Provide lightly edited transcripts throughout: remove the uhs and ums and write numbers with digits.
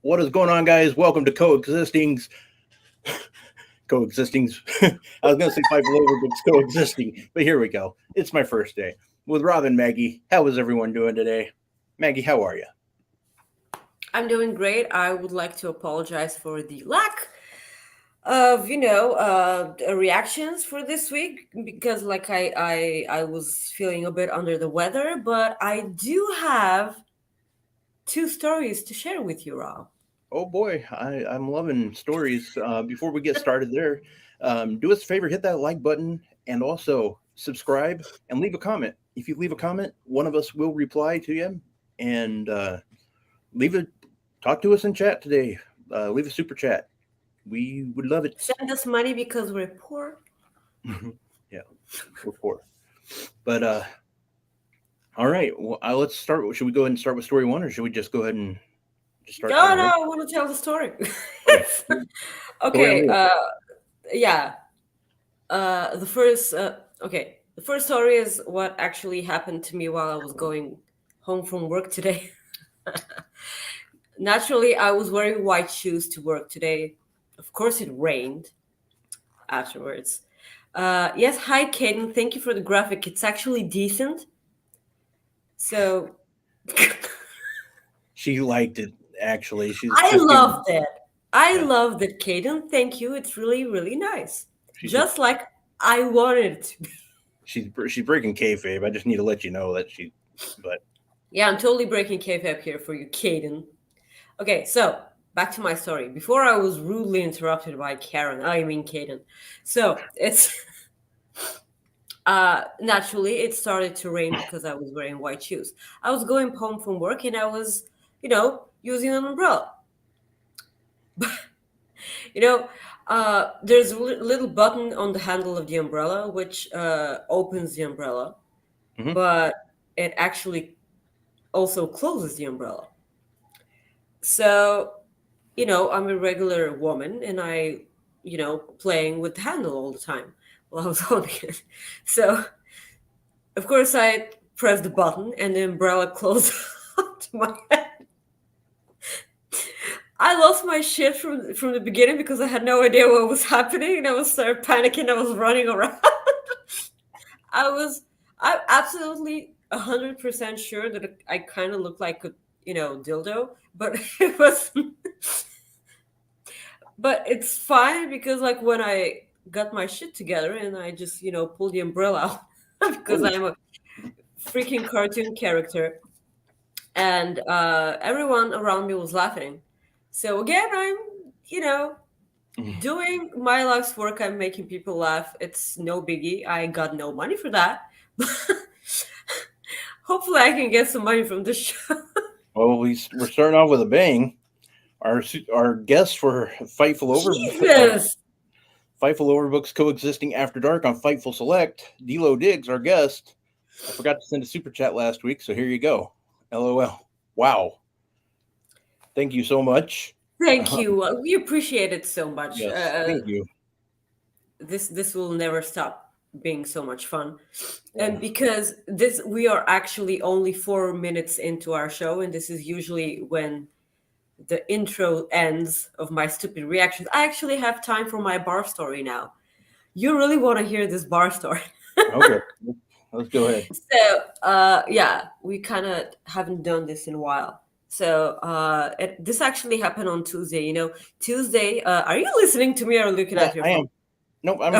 What is going on, guys? Welcome to Coexisting's. Coexisting's. I was going to say Fightful Over, but it's Coexisting. But here we go. It's my first day with Rob and Maggie. How is everyone doing today? Maggie, how are you? I'm doing great. I would like to apologize for the lack of, reactions for this week because, I was feeling a bit under the weather, but I do have two stories to share with you, Rob. Oh boy, I'm loving stories. Before we get started there, do us a favor, hit that like button and also subscribe and leave a comment. If you leave a comment, one of us will reply to you and talk to us in chat today. Leave a super chat. We would love it. Send us money because we're poor. Yeah, we're poor. But all right, well, let's start. Should we go ahead and start with story one, or should we just go ahead and just start? No, I want to tell the story. Okay. The first story is what actually happened to me while I was going home from work today. Naturally, I was wearing white shoes to work today. Of course, it rained afterwards. Yes, hi, Kaden. Thank you for the graphic. It's actually decent. So she liked it. Actually, I loved it. I loved it, Kaden. Thank you. It's really, really nice. Just like I wanted it to be. She's breaking kayfabe. I just need to let you know that Yeah, I'm totally breaking kayfabe here for you, Kaden. Okay, so back to my story. Before I was rudely interrupted by Kaden. So it's naturally it started to rain because I was wearing white shoes. I was going home from work and I was, using an umbrella. There's a little button on the handle of the umbrella which opens the umbrella, but it actually also closes the umbrella. So, I'm a regular woman and I, playing with the handle all the time while I was holding it. So, of course, I pressed the button and the umbrella closed onto my head. I lost my shit from the beginning because I had no idea what was happening and I was started panicking. I was running around. I'm absolutely 100% sure that I kind of looked like a dildo, but it was but it's fine because when I got my shit together and I just pulled the umbrella out because I'm a freaking cartoon character and everyone around me was laughing. So again, I'm doing my life's work. I'm making people laugh. It's no biggie. I got no money for that. Hopefully I can get some money from this show. Well, we're starting off with a bang. Our guest for Fightful Over. Jesus. Fightful Overbook's Coexisting After Dark on Fightful Select. D'Lo Diggs, our guest. I forgot to send a super chat last week, so here you go. LOL. Wow. Thank you so much. Thank you. We appreciate it so much. Yes, thank you. This will never stop being so much fun. And because we are actually only 4 minutes into our show, and this is usually when the intro ends of my stupid reactions. I actually have time for my bar story now. You really want to hear this bar story? Okay, let's go ahead. So, we kind of haven't done this in a while. So, this actually happened on Tuesday. Tuesday. Are you listening to me or looking at your phone? I am. Nope, I'm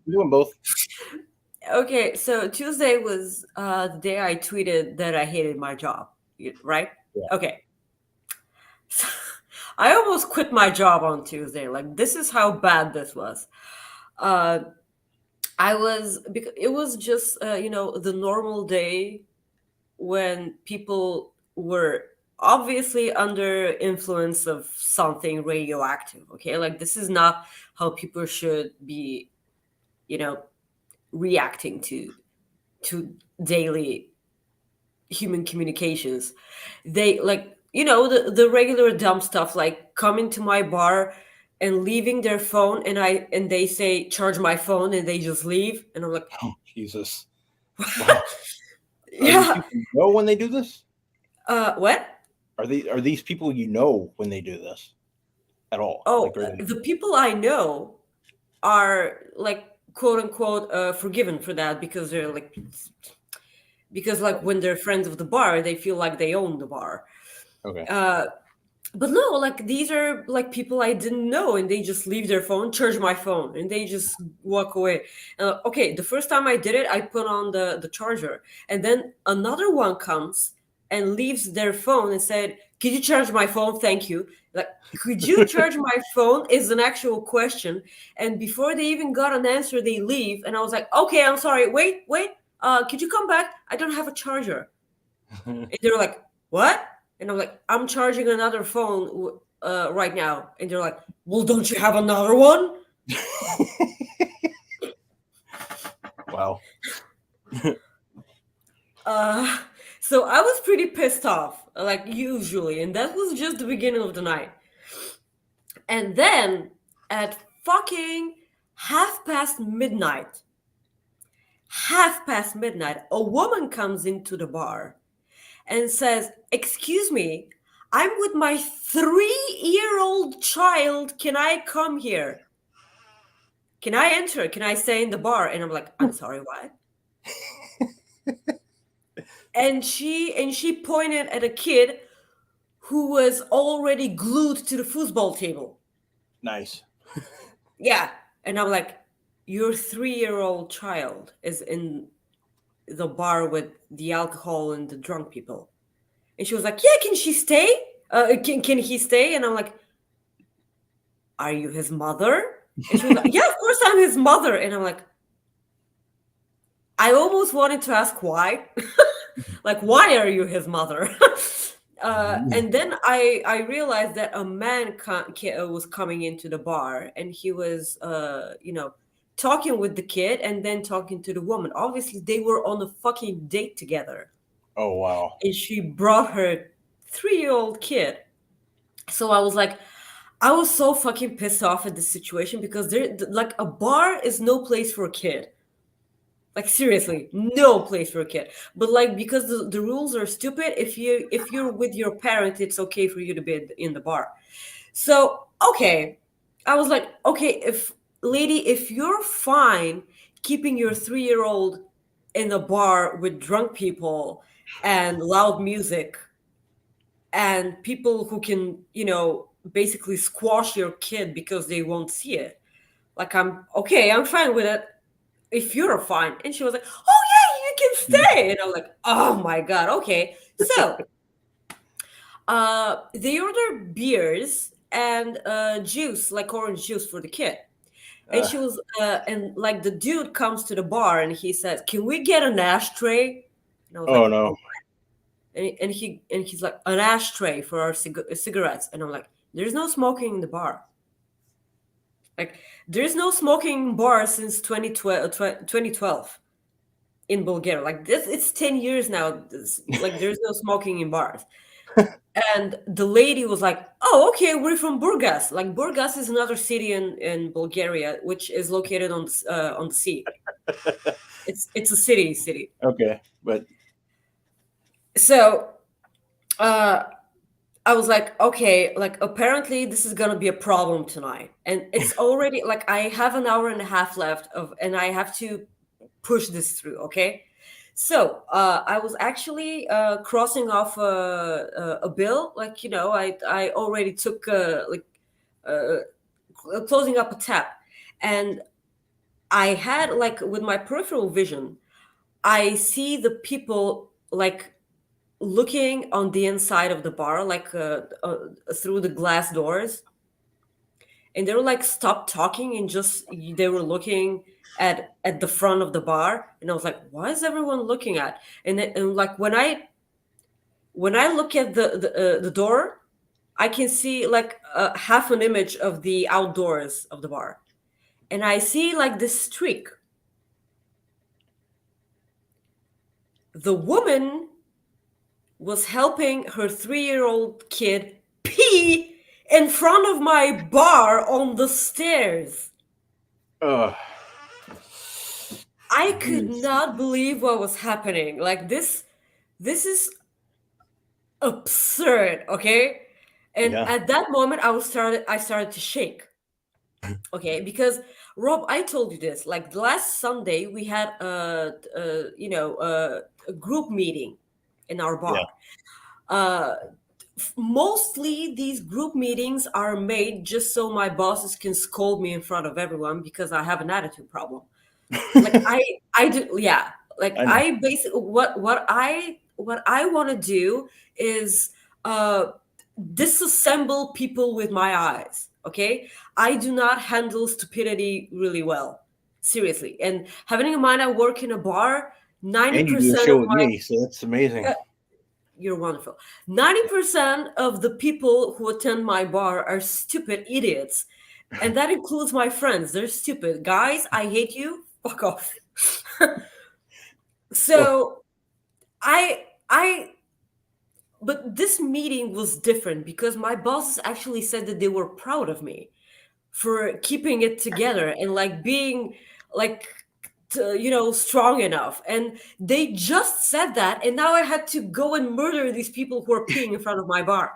doing both. Okay, so Tuesday was the day I tweeted that I hated my job, right? Yeah. Okay. I almost quit my job on Tuesday. This is how bad this was. Because it was just, the normal day when people were obviously under influence of something radioactive. Okay. This is not how people should be, reacting to daily human communications. They the regular dumb stuff, like coming to my bar and leaving their phone and they say charge my phone and they just leave and I'm like, oh Jesus. Wow. Yeah. Know when they do this? What? Are these people you know when they do this at all? Oh, Like, the people I know are like quote unquote forgiven for that because they're like when they're friends of the bar, they feel like they own the bar. okay. But no, like these are like people I didn't know, and they just leave their phone, charge my phone, and they just walk away. Okay, the first time I did it, I put on the charger, and then another one comes and leaves their phone and said, "Could you charge my phone? Thank you." Like, could you charge my phone is an actual question, and before they even got an answer, they leave, and I was like, "Okay, I'm sorry. Wait. Could you come back? I don't have a charger." And they're like, "What?" And I'm like, "I'm charging another phone right now." And they're like, "Well, don't you have another one?" Wow. So I was pretty pissed off, like usually. And that was just the beginning of the night. And then at fucking half past midnight, a woman comes into the bar and says, "Excuse me, I'm with my 3-year-old child. Can I come here? Can I enter? Can I stay in the bar?" And I'm like, "I'm sorry, what?" and she pointed at a kid who was already glued to the foosball table. Nice. Yeah. And I'm like, "Your 3-year-old child is in the bar with the alcohol and the drunk people." And she was like, "Yeah, can she stay? Can he stay?" And I'm like, "Are you his mother?" And she was like, "Yeah, of course I'm his mother." And I'm like, I almost wanted to ask why. Like, why are you his mother? And then I realized that a man was coming into the bar, and he was, talking with the kid and then talking to the woman. Obviously, they were on a fucking date together. Oh, wow. And she brought her 3-year-old kid. So I was so fucking pissed off at this situation because like a bar is no place for a kid. Like, seriously, no place for a kid. But like, because the rules are stupid, if you're with your parent, it's okay for you to be in the bar. So okay, I was like, okay, if you're fine keeping your 3-year-old in a bar with drunk people and loud music and people who can, basically squash your kid because they won't see it. Like, I'm fine with it if you're fine. And she was like, "Oh yeah, you can stay." And I'm like, "Oh my God, okay." So they ordered beers and juice, like orange juice for the kid. And she was and like the dude comes to the bar and he says, "Can we get an ashtray?" And I was Oh, like, no. and he's like, "An ashtray for our cigarettes." And I'm like, "There's no smoking in the bar. Like, there's no smoking in bars since 2012 in Bulgaria. Like, this, it's 10 years now. Like, there's no smoking in bars." And the lady was like, "Oh, okay, we're from Burgas." Like, Burgas is another city in Bulgaria, which is located on the sea. It's a city. Okay, but So I was like, okay, like apparently this is gonna be a problem tonight, and it's already like I have an hour and a half left and I have to push this through. Okay, so I was actually crossing off a bill, like I already took closing up a tab, and I had like with my peripheral vision, I see the people like looking on the inside of the bar, like through the glass doors, and they were like stopped talking and just they were looking at the front of the bar, and I was like, "Why is everyone looking at?" And like when I look at the door, I can see like half an image of the outdoors of the bar, and I see like this streak. The woman was helping her 3-year-old kid pee in front of my bar on the stairs. I could not believe what was happening. Like, this is absurd, okay? And Yeah. at that moment, I started to shake, okay? Because Rob, I told you this. Like last Sunday, we had a group meeting in our Yeah. bar. Uh, Mostly these group meetings are made just so my bosses can scold me in front of everyone because I have an attitude problem. Like I do, yeah. Like I know. I basically what I want to do is uh disassemble people with my eyes. Okay, I do not handle stupidity really well, seriously. And having in mind I work in a bar, ninety And you do a percent show of with my me, so that's amazing. you're wonderful. 90% of the people who attend my bar are stupid idiots. And that includes my friends. They're stupid. Guys, I hate you. Fuck off. Well, So I but this meeting was different because my bosses actually said that they were proud of me for keeping it together and like being like strong enough. And they just said that, and now I had to go and murder these people who are peeing in front of my bar.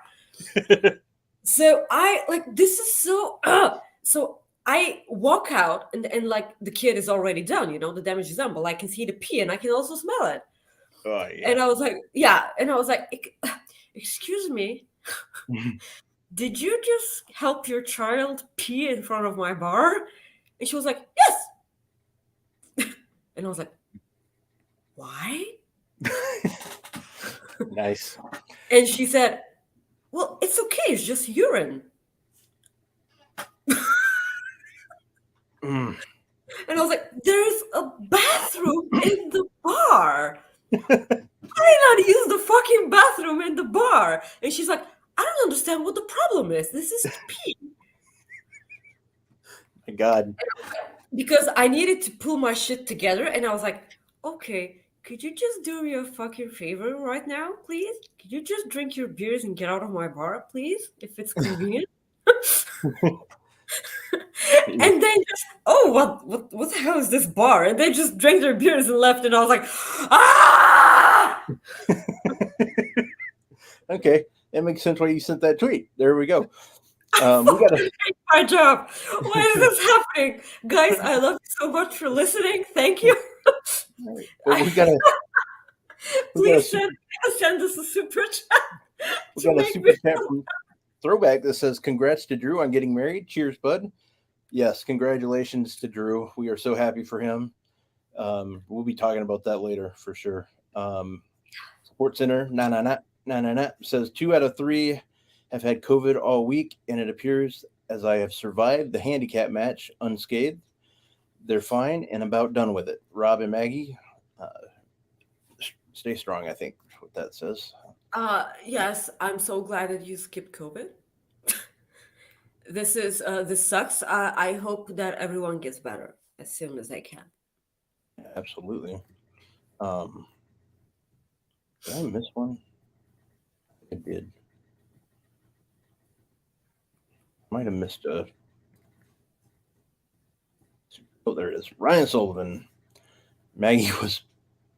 So I like this is so so I walk out, and like the kid is already done, the damage is done, but I can see the pee and I can also smell it. oh And yeah. I was like, yeah, and I was like, excuse me, did you just help your child pee in front of my bar? And she was like, yes. And I was like, why? Nice. And she said, well, it's okay, it's just urine. Mm. And I was like, there's a bathroom in the bar. Why not use the fucking bathroom in the bar? And she's like, I don't understand what the problem is. This is pee. My God. Because I needed to pull my shit together. And I was like, okay, could you just do me a fucking favor right now, please? Could you just drink your beers and get out of my bar, please? If it's convenient. And they just, oh, what the hell is this bar? And they just drank their beers and left. And I was like, ah! Okay, that makes sense why you sent that tweet. There we go. I We got fucking hate my job. Why is this happening? Guys, I love you so much for listening. Thank you. well, we got a Please super, send us a super chat we to got a make super me. chat from Throwback that says, "Congrats to Drew on getting married. Cheers, bud." Yes, congratulations to Drew. We are so happy for him. We'll be talking about that later for sure. Sports Center, says 2 out of 3 have had COVID all week, and it appears as I have survived the handicap match unscathed. They're fine and about done with it. Rob and Maggie, uh, stay strong, I think is what that says. Yes, I'm so glad that you skipped COVID. This sucks. I hope that everyone gets better as soon as they can. Absolutely. Um, did I miss one? I did. Might have missed a. Oh, there it is. Ryan Sullivan. Maggie was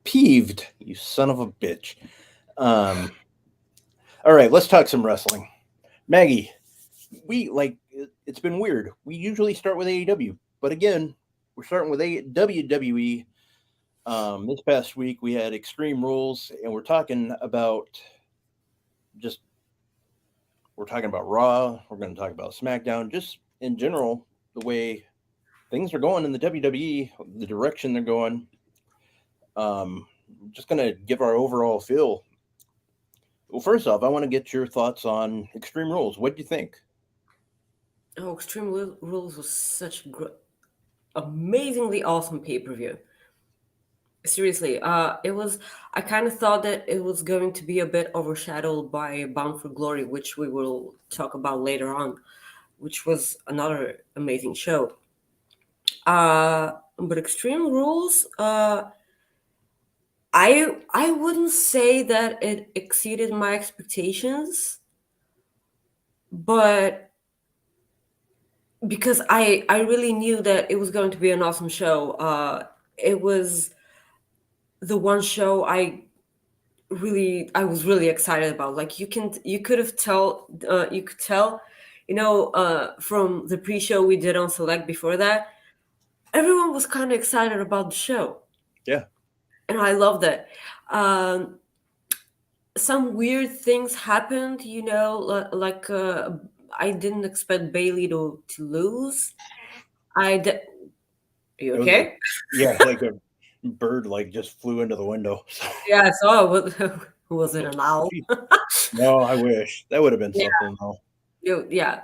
peeved. You son of a bitch. All right, let's talk some wrestling. Maggie, it's been weird. We usually start with AEW, but again, we're starting with WWE. This past week we had Extreme Rules, and just we're talking about Raw. We're going to talk about SmackDown, just in general, the way things are going in the WWE, the direction they're going. Just going to give our overall feel. Well, first off, I want to get your thoughts on Extreme Rules. What do you think? Oh, Rules was such a amazingly awesome pay-per-view. Seriously, it was. I kind of thought that it was going to be a bit overshadowed by Bound for Glory, which we will talk about later on, which was another amazing show. But Extreme Rules, I wouldn't say that it exceeded my expectations, but because I really knew that it was going to be an awesome show. It was the one show I I was really excited about. Like you could have tell you could tell, from the pre-show we did on Select before that, everyone was kind of excited about the show. Yeah. And I loved it. Um, some weird things happened, like I didn't expect Bailey to lose. Are you It was like, okay? yeah, like a bird like just flew into the window. Yeah, I saw it. Was it an owl? No, I wish that would have been Yeah, something though. yeah.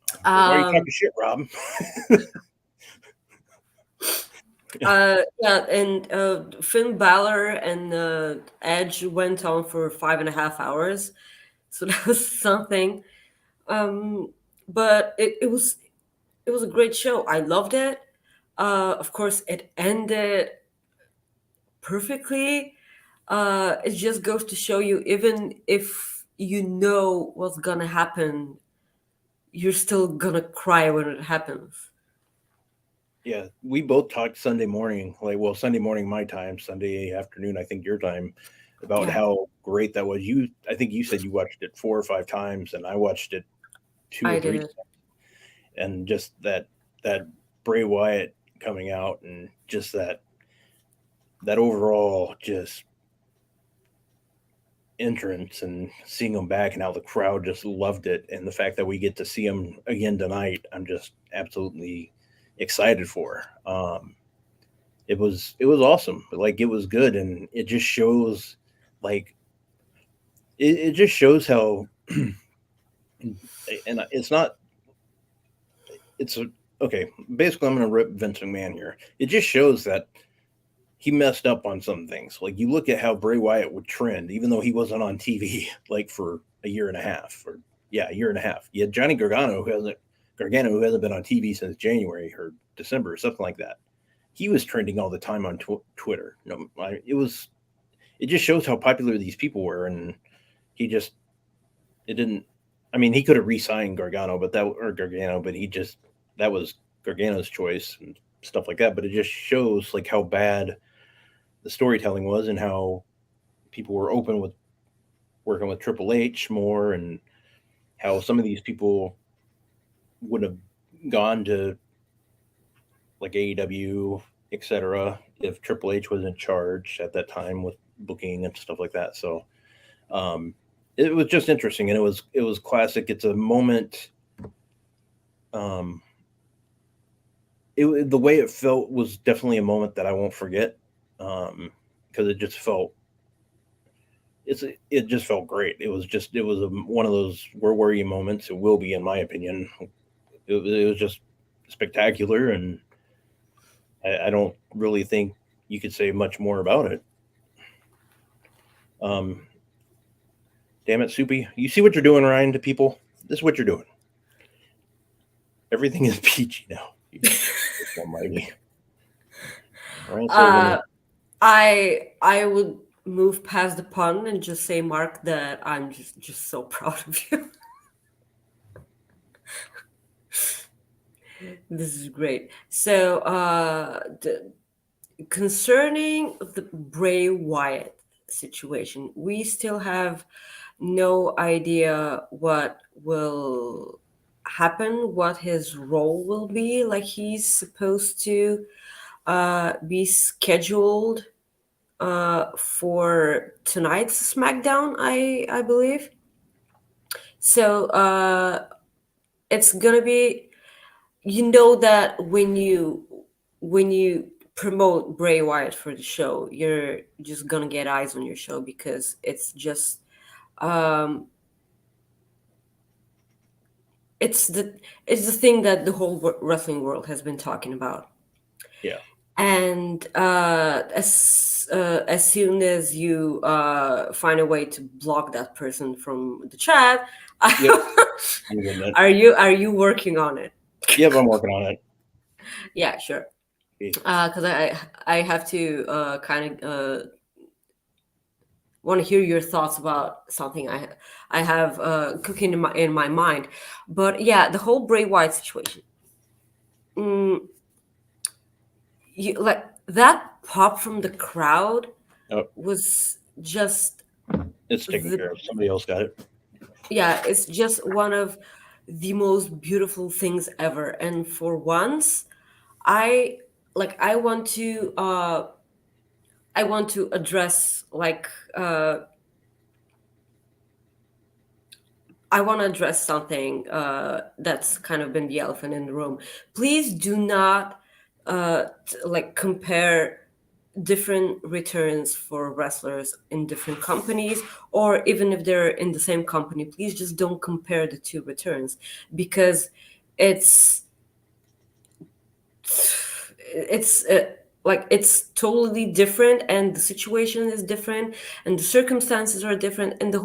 It's like, why are you talking Um, shit, Rob? yeah, and Finn Balor and Edge went on for 5.5 hours, so that was something. Um, but it was a great show. I loved it. Of course, it ended perfectly. It just goes to show you, even if you know what's gonna happen, you're still gonna cry when it happens. Yeah, we both talked Sunday morning, like, well, Sunday morning my time, Sunday afternoon, I think your time, about Yeah, how great that was. I think you said you watched it 4 or 5 times, and I watched it two or I three, did. and just that Bray Wyatt coming out, and just that overall just entrance, and seeing him back, and how the crowd just loved it, and the fact that we get to see him again tonight, I'm just absolutely excited for. It was awesome. Like, it was good, and it just shows, like, it just shows how, and it's not, it's a, okay. Basically, I'm going to rip Vince McMahon here. It just shows that he messed up on some things. Like, you look at how Bray Wyatt would trend, even though he wasn't on TV like for a year and a half, or yeah, a year and a half. You had Johnny Gargano who hasn't been on TV since January or December or something like that. He was trending all the time on Twitter. No, it just shows how popular these people were, and he just it didn't. I mean, he could have re-signed Gargano, but he just that was Gargano's choice and stuff like that. But it just shows like how bad the storytelling was, and how people were open with working with Triple H more, and how some of these people would have gone to like AEW, etc., if Triple H was in charge at that time with booking and stuff like that. So um, it was just interesting, and it was classic. It's a moment. Um, the way it felt was definitely a moment that I won't forget, because it just felt great. It was one of those where were you moments. It will be, in my opinion. It was just spectacular, and I don't really think you could say much more about it. Um, Damn it, Soupy! You see what you're doing, Ryan? To people, this is what you're doing. Everything is peachy now. Almighty. Ryan said, Uh, I would move past the pun and just say, Mark, that I'm just so proud of you. This is great. So, concerning the Bray Wyatt situation, we still have no idea what will happen, what his role will be. Like, he's supposed to be scheduled for tonight's SmackDown, I believe. So it's gonna be, that when you promote Bray Wyatt for the show, you're just gonna get eyes on your show, because um, it's the it's the thing that the whole wrestling world has been talking about. yeah, And as soon as you find a way to block that person from the chat, yep, I'm getting it. are you working on it? Yep, I'm working on it. Yeah, sure. Okay. Because I have to kind of want to hear your thoughts about something I have cooking in my mind. But yeah, the whole Bray Wyatt situation. Mm, like that pop from the crowd Oh, was just It's taken care of. Somebody else got it. Yeah, it's just one of the most beautiful things ever. And for once, I I want to address I want to address something that's kind of been the elephant in the room. Please do not compare different returns for wrestlers in different companies, or even if they're in the same company. Please just don't compare the two returns, because it's it's totally different, and the situation is different, and the circumstances are different, and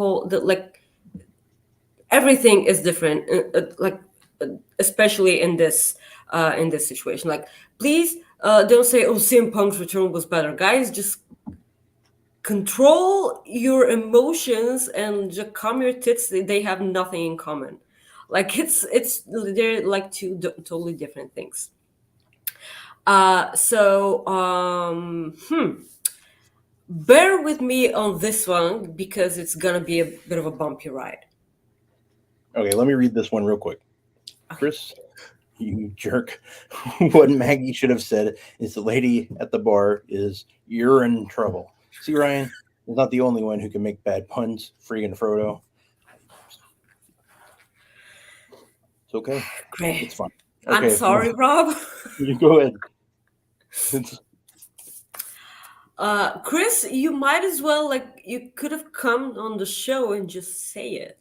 everything is different, especially in this situation. Like, please don't say, "Oh, CM Punk's return was better." Guys, just control your emotions and just calm your tits. They have nothing in common. Like, they're like two totally different things. Bear with me on this one, because it's gonna be a bit of a bumpy ride. Okay, let me read this one real quick. Chris, you jerk. What Maggie should have said is the lady at the bar is, "You're in trouble." See, Ryan is not the only one who can make bad puns. Freaking Frodo. It's okay. Great. It's fine. Okay, I'm sorry, Rob. You go ahead. Chris, you might as well, you could have come on the show and just say it.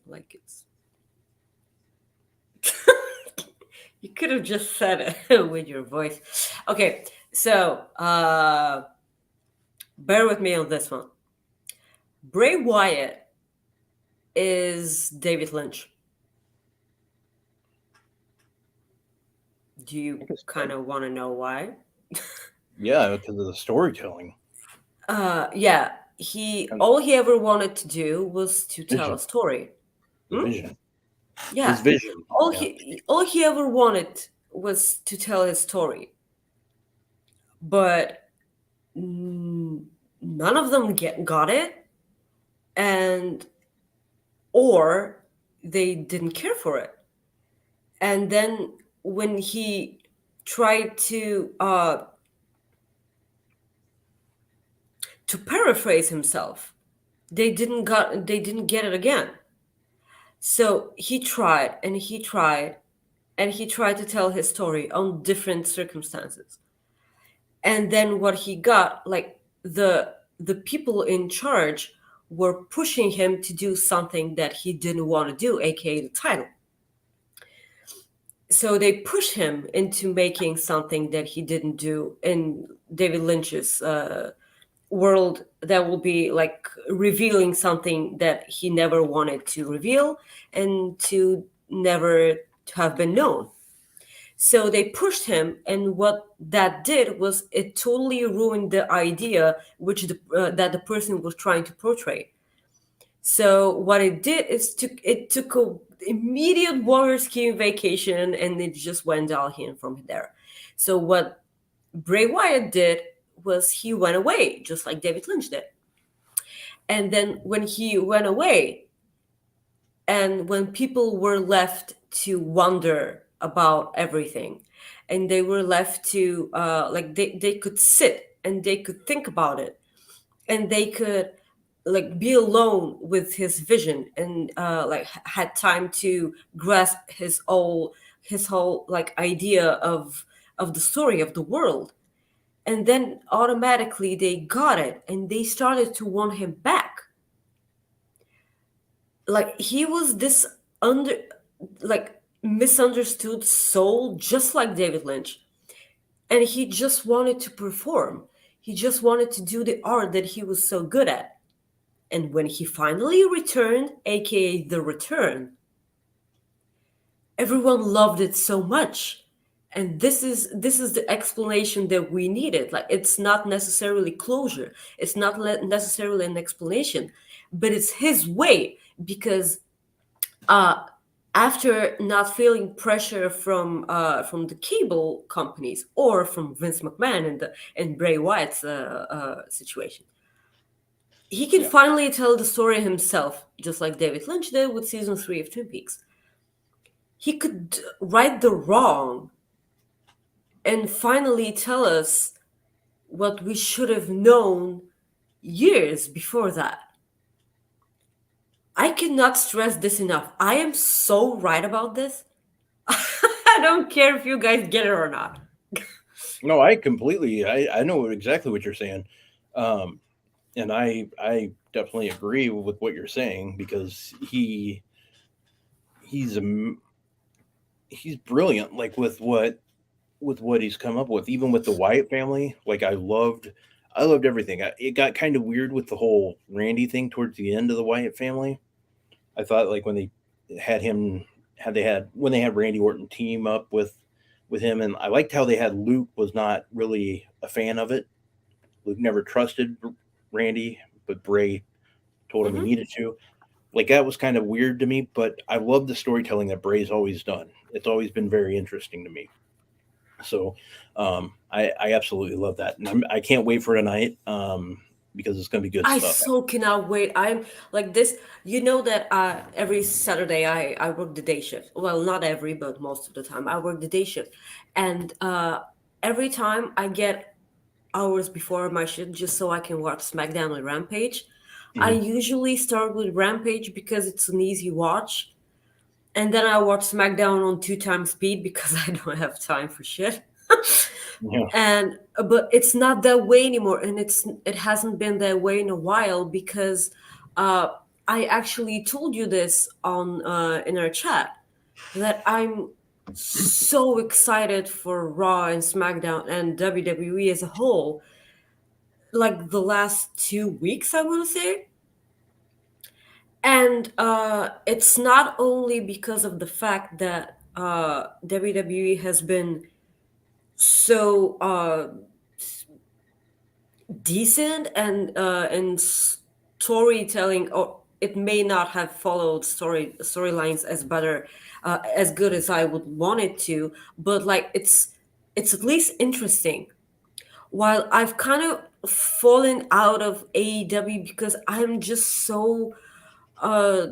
You could have just said it with your voice. Okay, so bear with me on this one. Bray Wyatt is David Lynch. Do you kind of want to know why? Yeah, because of the storytelling. Yeah. All he ever wanted to do was to tell a story. Vision. Yeah. His vision. All he ever wanted was to tell his story. But none of them got it, or they didn't care for it. And then when he tried to paraphrase himself, they didn't get it again. So he tried and he tried and he tried to tell his story on different circumstances. And then what he got, the people in charge were pushing him to do something that he didn't want to do, aka the title. So they pushed him into making something that he didn't do in David Lynch's world, that will be revealing something that he never wanted to reveal and to never have been known. So they pushed him, and what that did was it totally ruined the idea that the person was trying to portray. So what it did is it took a immediate water skiing vacation, and it just went downhill from there. So what Bray Wyatt did was he went away, just like David Lynch did. And then when he went away, and when people were left to wonder about everything, and they were left to they could sit and they could think about it, and they could be alone with his vision, and had time to grasp his whole idea of the story of the world. And then automatically they got it, and they started to want him back. He was this misunderstood soul, just like David Lynch. And he just wanted to perform. He just wanted to do the art that he was so good at. And when he finally returned, aka The Return, everyone loved it so much. And this is the explanation that we needed. It's not necessarily closure. It's not necessarily an explanation, but it's his way, because after not feeling pressure from the cable companies or from Vince McMahon and Bray Wyatt's situation, he can Yeah. finally tell the story himself, just like David Lynch did with season 3 of Twin Peaks. He could right the wrong and finally tell us what we should have known years before that. I cannot stress this enough. I am so right about this. I don't care if you guys get it or not. No, I know exactly what you're saying. Um, and I definitely agree with what you're saying because he's he's brilliant like with what he's come up with, even with the Wyatt family. Like I loved everything. It got kind of weird with the whole Randy thing towards the end of the Wyatt family. I thought like when they had him had they had when they had Randy Orton team up with him, and I liked how they had Luke was not really a fan of it. Luke never trusted Randy, but Bray told him he Hmm. needed to. Like that was kind of weird to me, but I love the storytelling that Bray's always done. It's always been very interesting to me. So I absolutely love that, and I can't wait for tonight because it's going to be good I stuff. so cannot wait. I'm like this. You know that every Saturday I work the day shift. Well, not every, but most of the time I work the day shift. And every time I get hours before my shift just so I can watch SmackDown and Rampage. I Mhm. usually start with Rampage because it's an easy watch. And then I watch SmackDown on 2 times speed because I don't have time for shit. Yeah. And but it's not that way anymore, and it hasn't been that way in a while because uh I actually told you this on in our chat that I'm so excited for Raw and SmackDown and WWE as a whole, like the last 2 weeks, I want to say. And it's not only because of the fact that WWE has been so decent and storytelling, or it may not have followed storylines as better as good as I would want it to, but like it's at least interesting. While I've kind of fallen out of AEW because I'm just so uh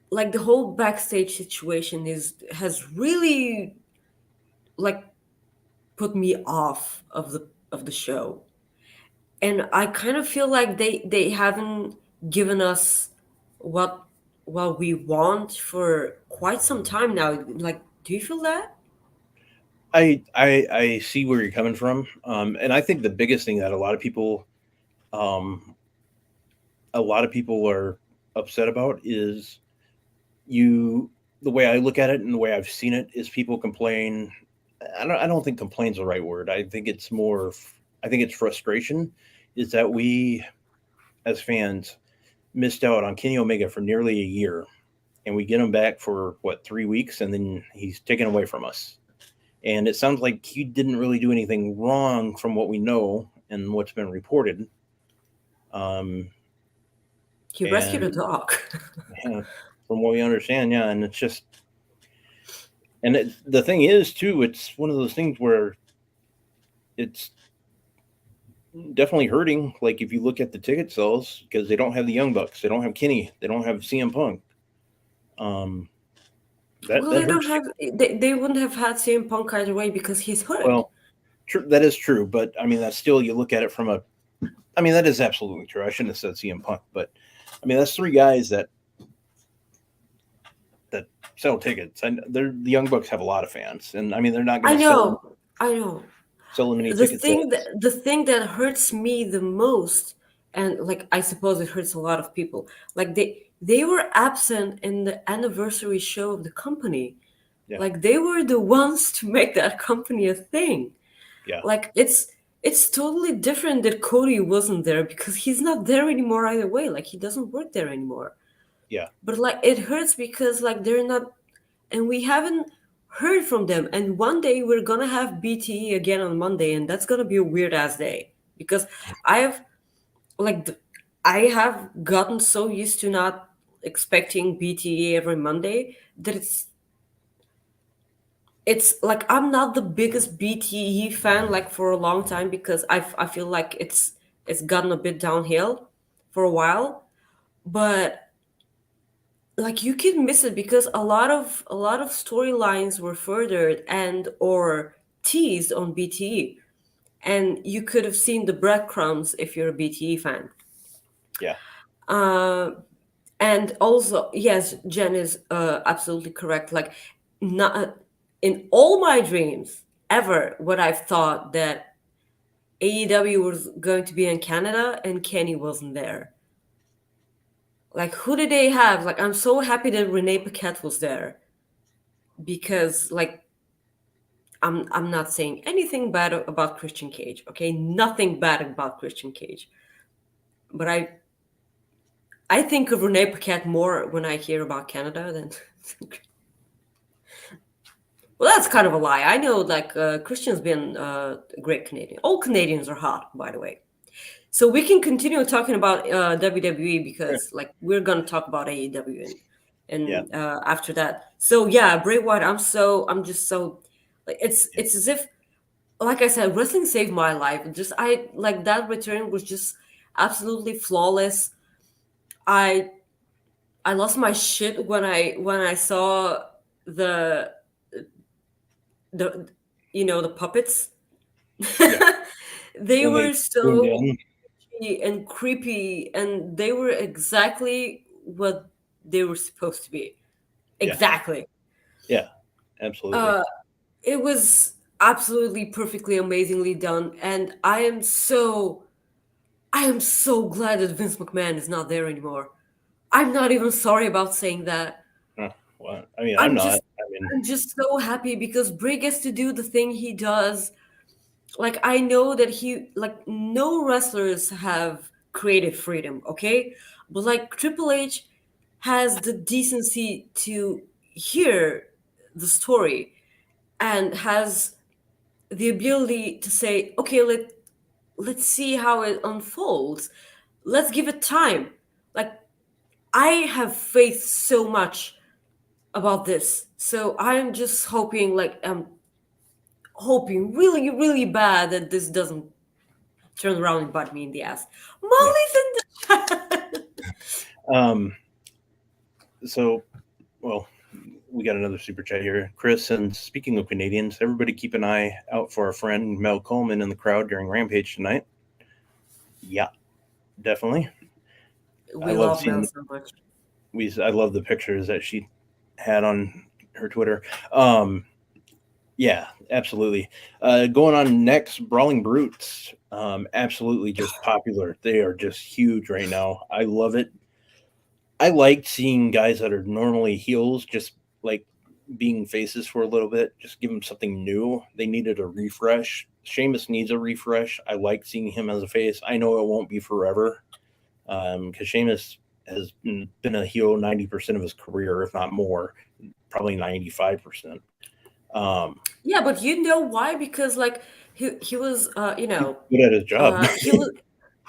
like the whole backstage situation is has really like put me off of the show, and I kind of feel like they haven't given us what what we want for quite some time now. Like, do you feel that? I see where you're coming from, and I think the biggest thing that um, a lot of people are upset about is you the way I look at it and the way I've seen it is people complain. I don't think complain's the right word. I think it's frustration is that we as fans missed out on Kenny Omega for nearly a year, and we get him back for what 3 weeks, and then he's taken away from us. And it sounds like he didn't really do anything wrong from what we know and what's been reported. Um, He rescued and a dog. yeah, from what we understand, yeah, and it's just the thing is too, it's one of those things where it's definitely hurting. Like if you look at the ticket sales, because they don't have the Young Bucks, they don't have Kenny, they don't have CM Punk. Um, Well, that they don't hurts. have they wouldn't have had CM Punk either way because he's hurt. Well, that is true, but I mean that's still you look at it from a. I mean that is absolutely true. I shouldn't have said CM Punk, but I mean that's three guys that sell tickets, and the Young Bucks have a lot of fans, and I mean they're not going I to know, I know. sell them any ticket sales. The thing that hurts me the most, and like I suppose it hurts a lot of people, like they were absent in the anniversary show of the company. Yeah, Like they were the ones to make that company a thing. yeah, Like it's totally different that Cody wasn't there because he's not there anymore either way. Like he doesn't work there anymore. yeah. But like it hurts because like they're not, and we haven't heard from them. And one day we're gonna have BTE again on Monday, and that's gonna be a weird ass day because I've like I have gotten so used to not expecting BTE every Monday that it's like I'm not the biggest BTE fan like for a long time because I feel like it's gotten a bit downhill. for a while, but like you can miss it because a lot of storylines were furthered and or teased on BTE, and you could have seen the breadcrumbs if you're a BTE fan. Yeah. Uh, and also, yes, Jen is absolutely correct. Like, not in all my dreams ever would I've thought that AEW was going to be in Canada and Kenny wasn't there. Like, who did they have? Like, I'm so happy that Renee Paquette was there because, like, I'm not saying anything bad about Christian Cage. Okay, nothing bad about Christian Cage, but I think of Renee Paquette more when I hear about Canada than. Well, that's kind of a lie. I know, like, Christian's been a great Canadian. All Canadians are hot, by the way. So we can continue talking about WWE because, like, we're gonna talk about AEW and after that. So yeah, Bray Wyatt. I'm just so, like, it's as if, like I said, wrestling saved my life. Just I like that return was just absolutely flawless. I I lost my shit when I saw the the the puppets. Yeah. They When were they zoomed so in. itchy and creepy, and they were exactly what they were supposed to be. Yeah. Exactly. Yeah. Absolutely. Uh, it was absolutely perfectly amazingly done, and I am so glad that Vince McMahon is not there anymore. I'm not even sorry about saying that. Well, I mean, I'm I'm not. just I mean, I'm just so happy because Bray gets to do the thing he does. Like, I know that no wrestlers have creative freedom, okay? But like Triple H has the decency to hear the story and has the ability to say, okay, let's see how it unfolds. Let's give it time. Like, I have faith so much about this. So I'm just hoping, like, I'm hoping really, really bad that this doesn't turn around and bite me in the ass. yeah. Molly's in the chat. Um. So, well, we got another super chat here, Chris. And speaking of Canadians, everybody keep an eye out for our friend Mel Coleman in the crowd during Rampage tonight. Yeah, definitely. We love Mel so much. I love the pictures that she had on her Twitter. Yeah, absolutely. Going on next, Brawling Brutes. Absolutely just popular. They are just huge right now. I love it. I like seeing guys that are normally heels just like being faces for a little bit. Just give them something new. They needed a refresh. Sheamus needs a refresh. I like seeing him as a face. I know it won't be forever because Sheamus has been a heel 90% of his career, if not more, probably 95%. Yeah, but you know why? Because, like, he was Good at his job.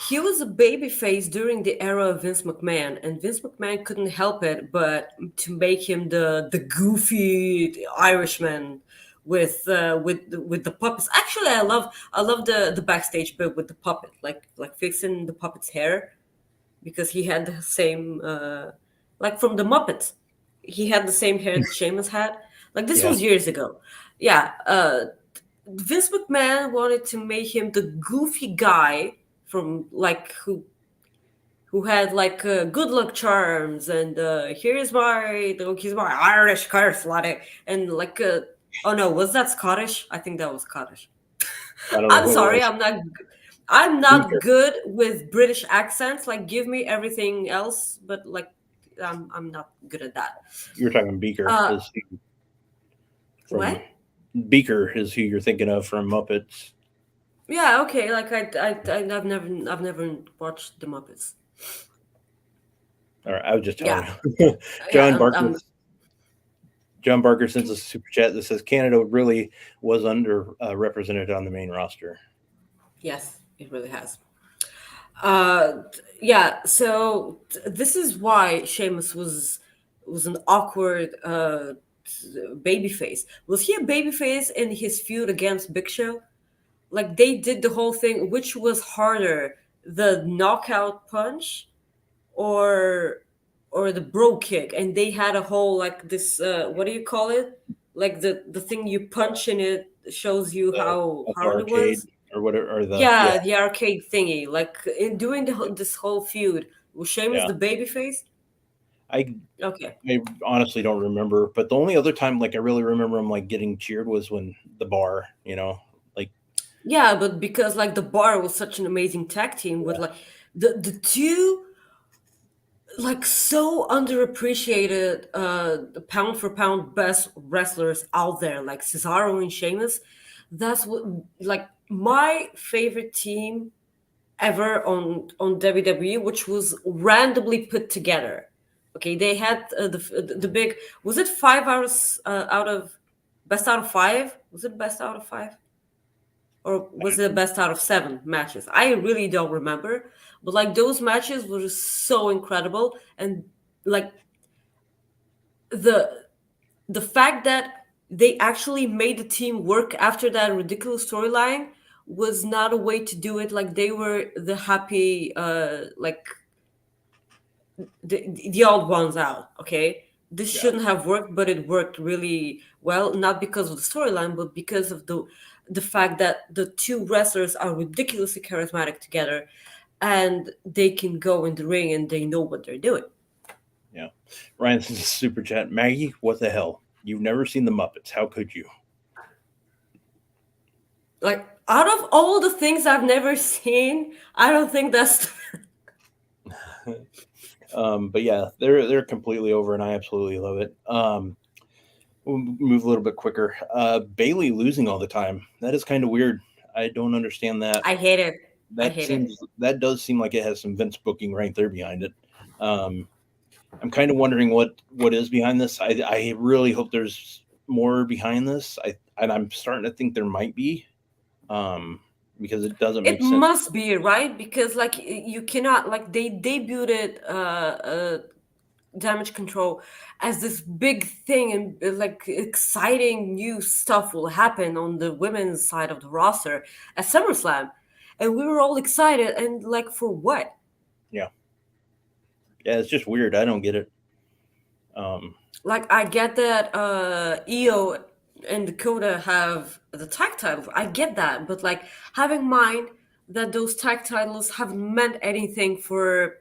he was a baby face during the era of Vince McMahon, and Vince McMahon couldn't help it but to make him the goofy Irishman with the puppets. Actually, I love the backstage bit with the puppet, like fixing the puppet's hair, because he had the same like from the Muppets. He had the same hair that Sheamus had. Like, this Yeah. was years ago. Yeah, Vince McMahon wanted to make him the goofy guy from, like, who had, like, good luck charms and here's my Irish curse, like, and like oh no, was that Scottish? I think that was Scottish. I don't know I'm who it sorry, was. I'm not Beaker. good with British accents. Like, give me everything else, but, like, I'm not good at that. You're talking Beaker Uh, is from what? Beaker is who you're thinking of from Muppets. Yeah, okay. Like, I've never watched the Muppets. All right, I was just telling Yeah, you. yeah. John Barker. John Barker sends us a super chat that says Canada really was underrepresented on the main roster. Yes, it really has. Yeah. So this is why Sheamus was an awkward babyface. Was he a babyface in his feud against Big Show? Like, they did the whole thing, which was harder, the knockout punch or the bro kick, and they had a whole like this what do you call it, like the thing you punch and it shows you how the hard it arcade was. or whatever, or Yeah, the arcade thingy, like in doing this whole feud, was Sheamus yeah. the babyface? I Okay. I honestly don't remember, but the only other time like I really remember him like getting cheered was when the bar, like Yeah, but because like the Bar was such an amazing tag team with like the two like so underappreciated pound for pound best wrestlers out there, like Cesaro and Sheamus. That's what, like, my favorite team ever on WWE, which was randomly put together. Okay, they had the big, was it 5 hours out of best out of five? Was it best out of five? Or was it best out of seven matches? I really don't remember. But like those matches were just so incredible. And like the the fact that they actually made the team work after that ridiculous storyline was not a way to do it. Like they were the happy like the old ones out. Okay, this yeah, shouldn't have worked, but it worked really well, not because of the storyline, but because of the fact that the two wrestlers are ridiculously charismatic together, and they can go in the ring and they know what they're doing. yeah. Ryan says super chat. Maggie, what the hell? You've never seen the Muppets. How could you? Like, out of all the things I've never seen, I don't think that's But yeah, they're completely over, and I absolutely love it. We'll move a little bit quicker. Bailey losing all the time. That is kind of weird. I don't understand that. I hate it. I That hate it. seems that does seem like it has some Vince booking right there behind it. Um, I'm kind of wondering what is behind this. I really hope there's more behind this. I'm starting to think there might be, because it doesn't It make sense. must be, right? Because like you cannot, like, they debuted Damage Control as this big thing, and like exciting new stuff will happen on the women's side of the roster at SummerSlam, and we were all excited, and like, for what? Yeah, yeah, it's just weird. I don't get it. Um, Like, I get that Io and Dakota have the tag titles. I get that, but like, have in mind that those tag titles haven't meant anything for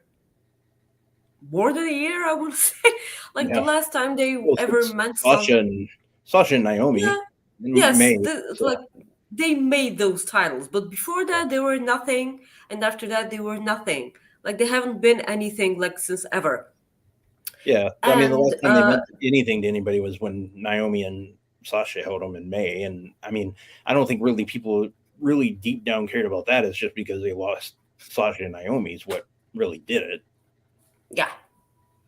more than a year, I would say. Like the yeah, last time they well, ever it's meant Sasha some. and Sasha and Yeah, Naomi and yes, May. So like they made those titles, but before yeah, that they were nothing, and after that they were nothing. Like they haven't been anything like since ever. yeah. I mean, the And last time they meant anything to anybody was when Naomi and Sasha held them in May, and I mean, I don't think really people really deep down cared about that. It's just because they lost Sasha and Naomi is what really did it. yeah,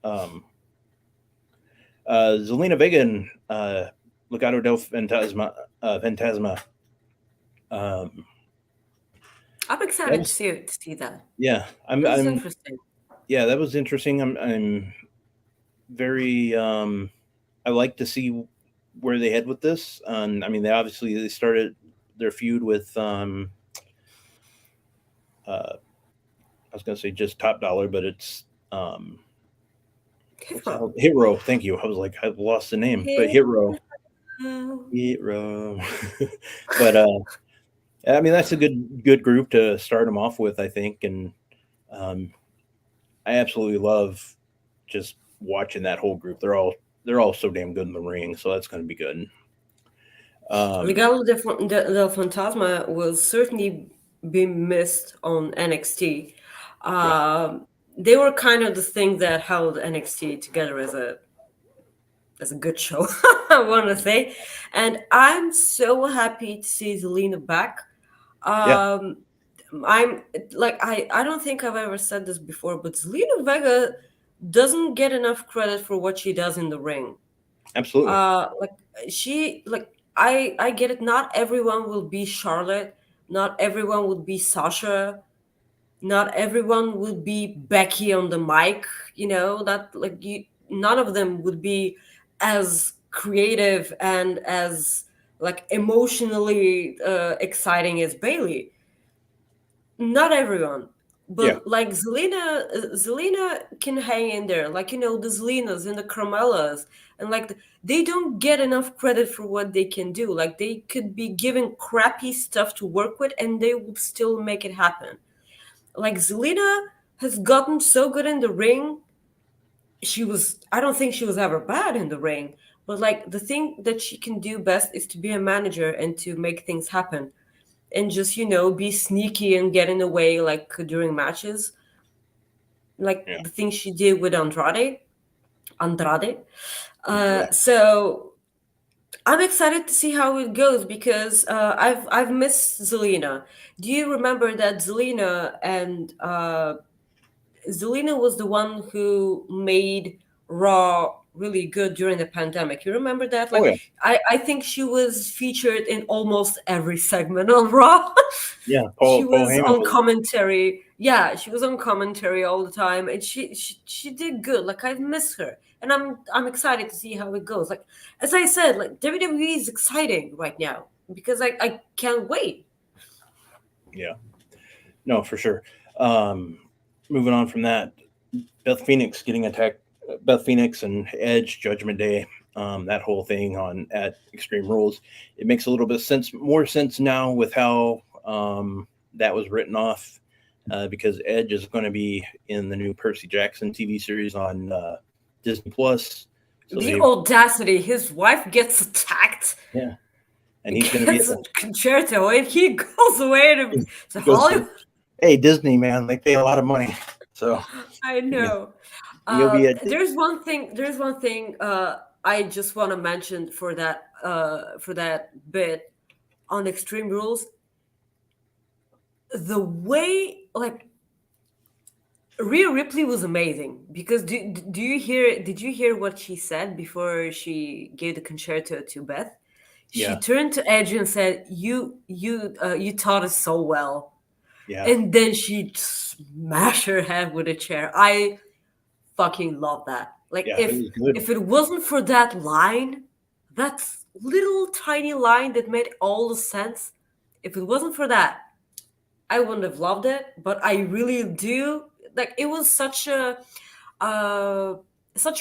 Um, Zelina Vega and Legado del Fantasma. Um, I'm that excited was to see that. yeah. This is I'm interesting. yeah. That was interesting. I'm very I like to see where they head with this. And I mean, they started their feud with I was going to say just Top Dollar, but it's what's that? Hero. Hero. Thank you. I was like, I've lost the name, but Hero. Hero. But I mean, that's a good group to start them off with, I think, and um, I absolutely love just watching that whole group. They're all so damn good in the ring, so that's going to be good. Legado del Fantasma will certainly be missed on NXT. Yeah, They were kind of the thing that held NXT together as a good show, I want to say. And I'm so happy to see Zelina back. yeah, Um, I'm like, I don't think I've ever said this before, but Zelina Vega doesn't get enough credit for what she does in the ring. absolutely. Like, she, like, I get it. Not everyone will be Charlotte. Not everyone would be Sasha. Not everyone would be Becky on the mic. You know that, like, you, none of them would be as creative and as like emotionally exciting as Bailey. Not everyone, But like Zelina can hang in there. Like, you know, the Zelinas and the Carmelas, and like they don't get enough credit for what they can do. Like they could be given crappy stuff to work with, and they would still make it happen. Like Zelina has gotten so good in the ring. I don't think she was ever bad in the ring, but like the thing that she can do best is to be a manager and to make things happen and just, you know, be sneaky and get in the way, like during matches, like the thing she did with Andrade. So I'm excited to see how it goes because I've missed Zelina. Do you remember that Zelina was the one who made Raw really good during the pandemic? You remember that? Like, I think she was featured in almost every segment on Raw. Yeah, She Paul was Heyman on commentary. Yeah, she was on commentary all the time, and she did good. Like, I've missed her, and I'm excited to see how it goes. Like, as I said, like WWE is exciting right now because I can't wait. Yeah, no, for sure. Moving on from that, Beth Phoenix getting attacked. Beth Phoenix and Edge Judgment Day. That whole thing at Extreme Rules. It makes a little bit more sense now with how that was written off, because Edge is going to be in the new Percy Jackson TV series on Disney Plus. So the audacity! His wife gets attacked. Yeah, and he's going to be a concerto, and he goes away to Hollywood. Hey, Disney, man, they pay a lot of money. So I know. There's one thing I just want to mention for that bit on Extreme Rules. The way, like, Rhea Ripley was amazing because did you hear what she said before she gave the concerto to Beth? She turned to Edge and said, you taught us so well. Yeah. And then she smashed her head with a chair. I fucking love that. Like, if it wasn't for that line, that little tiny line that made all the sense, if it wasn't for that, I wouldn't have loved it. But I really do. Like, it was such a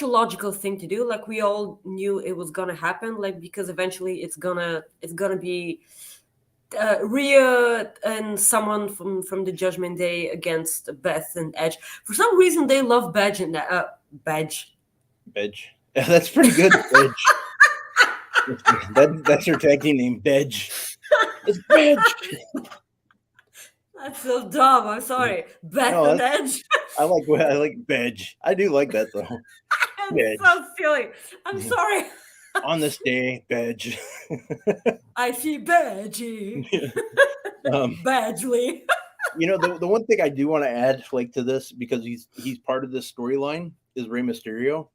logical thing to do. Like, we all knew it was gonna happen. Like, because eventually it's gonna be Rhea and someone from the Judgment Day against Beth and Edge. For some reason, they love Badge and Badge. Badge. Yeah, that's pretty good. Badge. That's her tag team name, Badge. It's Badge. That's so dumb. I'm sorry, Beth and Edge. I like Badge. I do like that though. It's so silly. I'm sorry. On this day, Badge. I see Badgie. Badgley. You know, the one thing I do want to add, like, to this, because he's part of this storyline, is Rey Mysterio.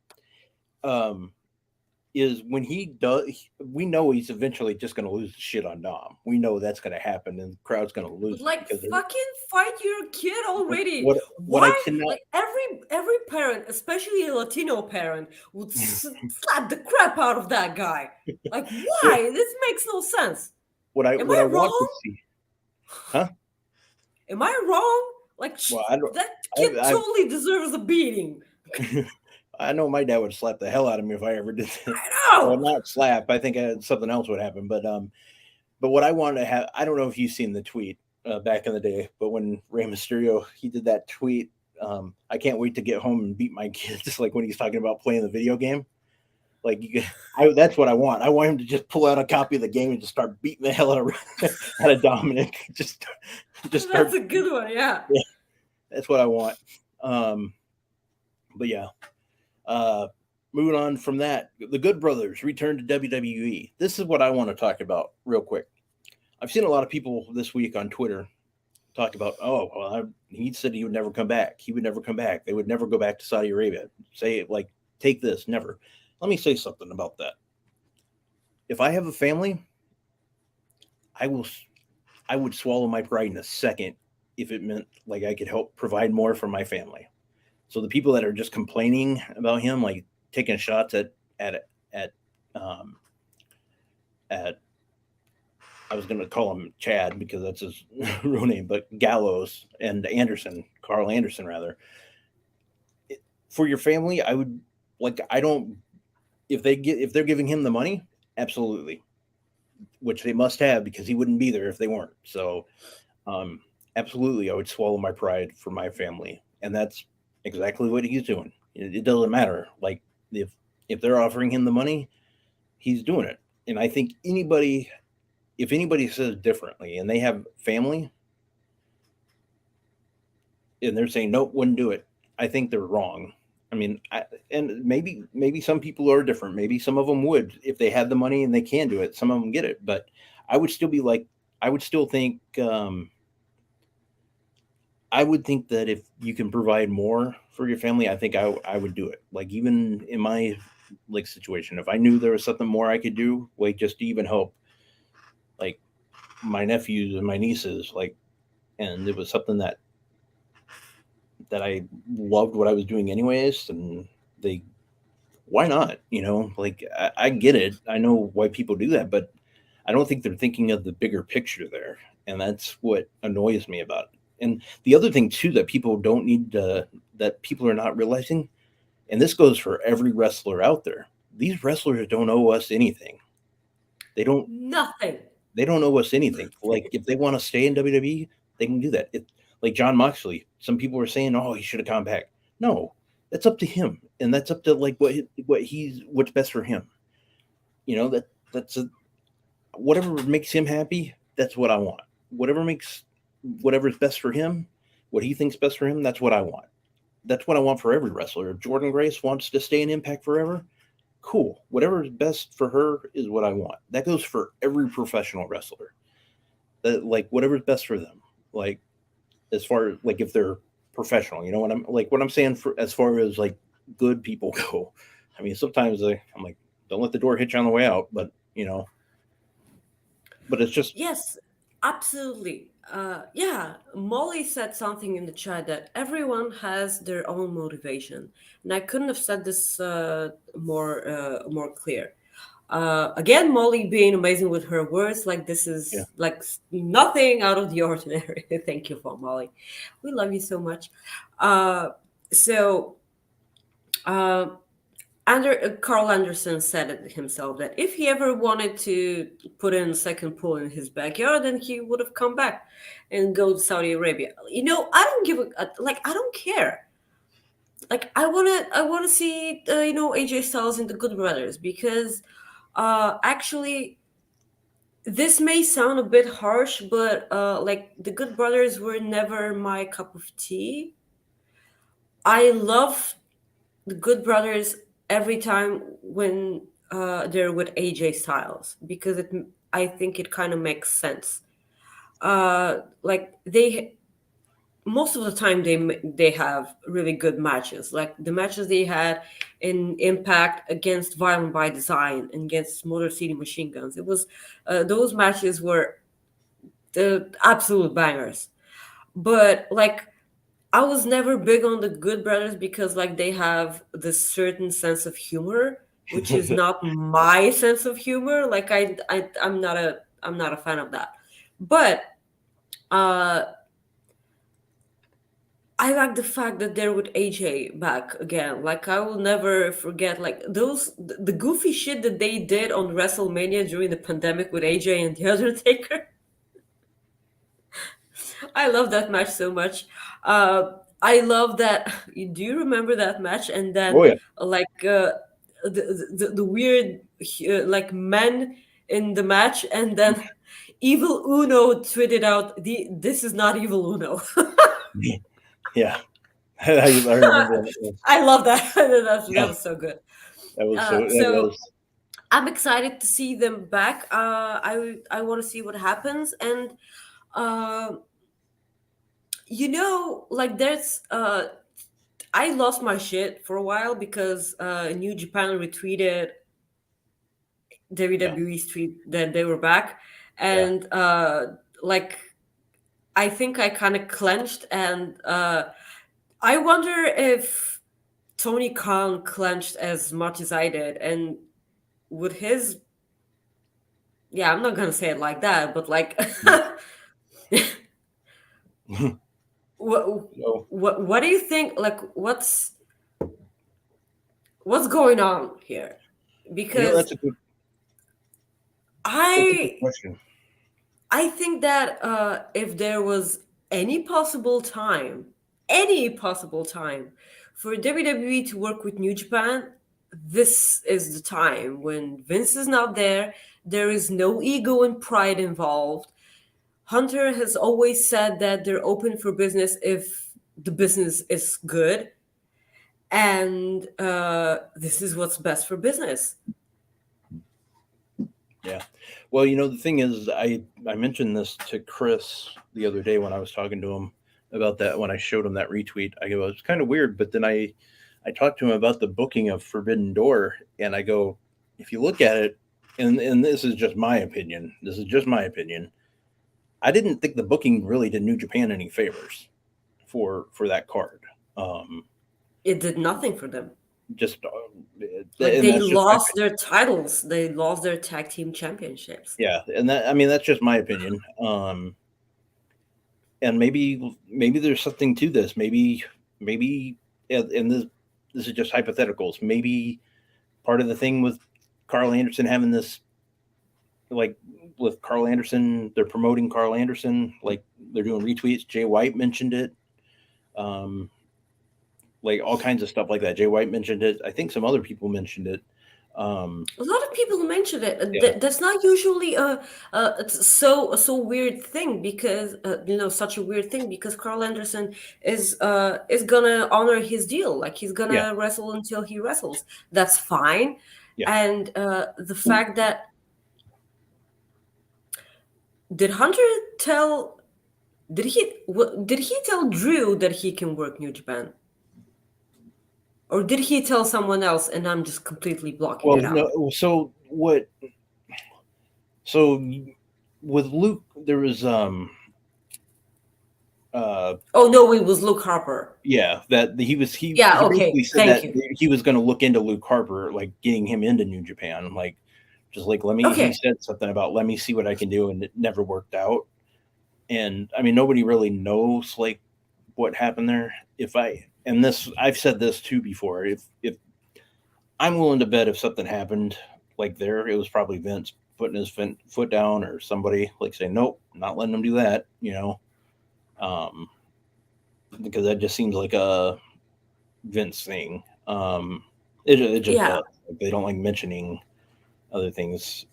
Is when he does, we know he's eventually just going to lose the shit on Dom. We know that's going to happen, and the crowd's going to lose. Like, fucking fight your kid already. What I cannot, like, every parent, especially a Latino parent, would slap the crap out of that guy. Like, why? This makes no sense. Am I wrong? Want to see, huh? Am I wrong? Like, that kid totally deserves a beating. I know my dad would slap the hell out of me if I ever did that. I know. Well, not slap. I think something else would happen. But what I wanted to have, I don't know if you've seen the tweet back in the day, but when Rey Mysterio, he did that tweet, I can't wait to get home and beat my kids, like when he's talking about playing the video game. Like, that's what I want. I want him to just pull out a copy of the game and just start beating the hell out of Dominic. Just That's a good one, yeah. That's what I want. But yeah. Moving on from that, the Good Brothers return to WWE. This is what I want to talk about real quick. I've seen a lot of people this week on Twitter talk about, he said he would never come back. He would never come back. They would never go back to Saudi Arabia. Say, like, take this, never. Let me say something about that. If I have a family, I would swallow my pride in a second if it meant, like, I could help provide more for my family. So the people that are just complaining about him, like taking shots at I was going to call him Chad because that's his real name, but Gallows and Anderson, Carl Anderson, rather. For your family, I would like. I don't. If they're giving him the money, absolutely, which they must have because he wouldn't be there if they weren't. So, um, absolutely, I would swallow my pride for my family, and that's exactly what he's doing. It doesn't matter. Like if they're offering him the money, he's doing it. And I think if anybody says differently, and they have family, and they're saying nope, wouldn't do it, I think they're wrong. I mean, and maybe some people are different. Maybe some of them would if they had the money and they can do it. Some of them get it, but I would still be like, I would still think, I would think that if you can provide more for your family, I think I would do it. Like even in my like situation, if I knew there was something more I could do, like just to even help, like my nephews and my nieces, like, and it was something that I loved what I was doing anyways, and they, why not? Like I get it. I know why people do that, but I don't think they're thinking of the bigger picture there, and that's what annoys me about it. And the other thing too that people don't need to, that people are not realizing, and this goes for every wrestler out there. These wrestlers don't owe us anything. They don't. Nothing. They don't owe us anything. Like if they want to stay in WWE, they can do that. Like John Moxley, some people were saying, "Oh, he should have gone back." No, that's up to him, and that's up to like what's best for him. That's whatever makes him happy. That's what I want. Whatever's best for him, what he thinks best for him. That's what I want. That's what I want for every wrestler. If Jordan Grace wants to stay in Impact forever, cool. Whatever is best for her is what I want. That goes for every professional wrestler. That like whatever's best for them. Like as far as like if they're professional, what I'm saying for as far as like good people go. I mean, sometimes I'm like, don't let the door hit you on the way out, but but it's just Yes, absolutely. Yeah, Molly said something in the chat that everyone has their own motivation, and I couldn't have said this more clear. Again, Molly being amazing with her words, like this yeah. is like nothing out of the ordinary. Thank you for Molly. We love you so much. Uh, so. Uh, Carl Anderson said it himself that if he ever wanted to put in a second pool in his backyard, then he would have come back and go to Saudi Arabia. I don't give like I don't care. Like I wanna see AJ Styles and the Good Brothers because actually this may sound a bit harsh, but like the Good Brothers were never my cup of tea. I love the Good Brothers every time when they're with AJ Styles because I think it kind of makes sense. Like they most of the time they have really good matches. Like the matches they had in Impact against Violent by Design and against Motor City Machine Guns. It was those matches were the absolute bangers. But like I was never big on the Good Brothers because like they have this certain sense of humor, which is not my sense of humor. Like I'm not a fan of that. But uh I like the fact that they're with AJ back again. Like I will never forget like the goofy shit that they did on WrestleMania during the pandemic with AJ and The Undertaker. I love that match so much. I love that. Do you remember that match? And Oh then, yeah. like, the weird, like, men in the match, and then Evil Uno tweeted out, "This is not Evil Uno." Yeah. I remember that. Yeah. I love that. That Yeah, was so good. that So was. I'm excited to see them back. I want to see what happens, and uh, like there's I lost my shit for a while because New Japan retweeted Yeah. WWE's tweet that they were back, Yeah. and like I think I kind of clenched, and I wonder if Tony Khan clenched as much as I did, and would his Yeah, I'm not gonna say it like that, but like, what do you think? Like, what's going on here? Because that's a good I question. I think that if there was any possible time for WWE to work with New Japan, this is the time when Vince is not there. There is no ego and pride involved. Hunter has always said that they're open for business if the business is good, and this is what's best for business. Yeah. Well, the thing is, I mentioned this to Chris the other day when I was talking to him about that, when I showed him that retweet. I go, it's kind of weird, but then I talked to him about the booking of Forbidden Door, and I go, if you look at it, and this is just my opinion. I didn't think the booking really did New Japan any favors for that card. It did nothing for them. Just like they lost their titles. They lost their tag team championships. Yeah, and that's just my opinion. And maybe there's something to this. Maybe, and this is just hypotheticals. Maybe part of the thing with Carl Anderson having this, like with Carl Anderson, they're promoting Carl Anderson, like they're doing retweets. Jay White mentioned it. Like all kinds of stuff like that. Jay White mentioned it. I think some other people mentioned it. A lot of people mentioned it. Yeah. That's not usually it's so weird thing because such a weird thing because Carl Anderson is gonna honor his deal. Like he's gonna wrestle until he wrestles. That's fine. Yeah. And the fact that did he tell Drew that he can work New Japan? Or did he tell someone else and I'm just completely blocking it out? No, so what? So with Luke, there was oh no, it was Luke Harper. Yeah, that he okay. Said that he was going to look into Luke Harper, like getting him into New Japan, like just like let me. Okay. He said something about let me see what I can do, and it never worked out. And I mean, nobody really knows like what happened there. I've said this too before. If I'm willing to bet if something happened like there, it was probably Vince putting his foot down or somebody like saying, nope, not letting them do that, because that just seems like a Vince thing. It just does. Like, they don't like mentioning other things.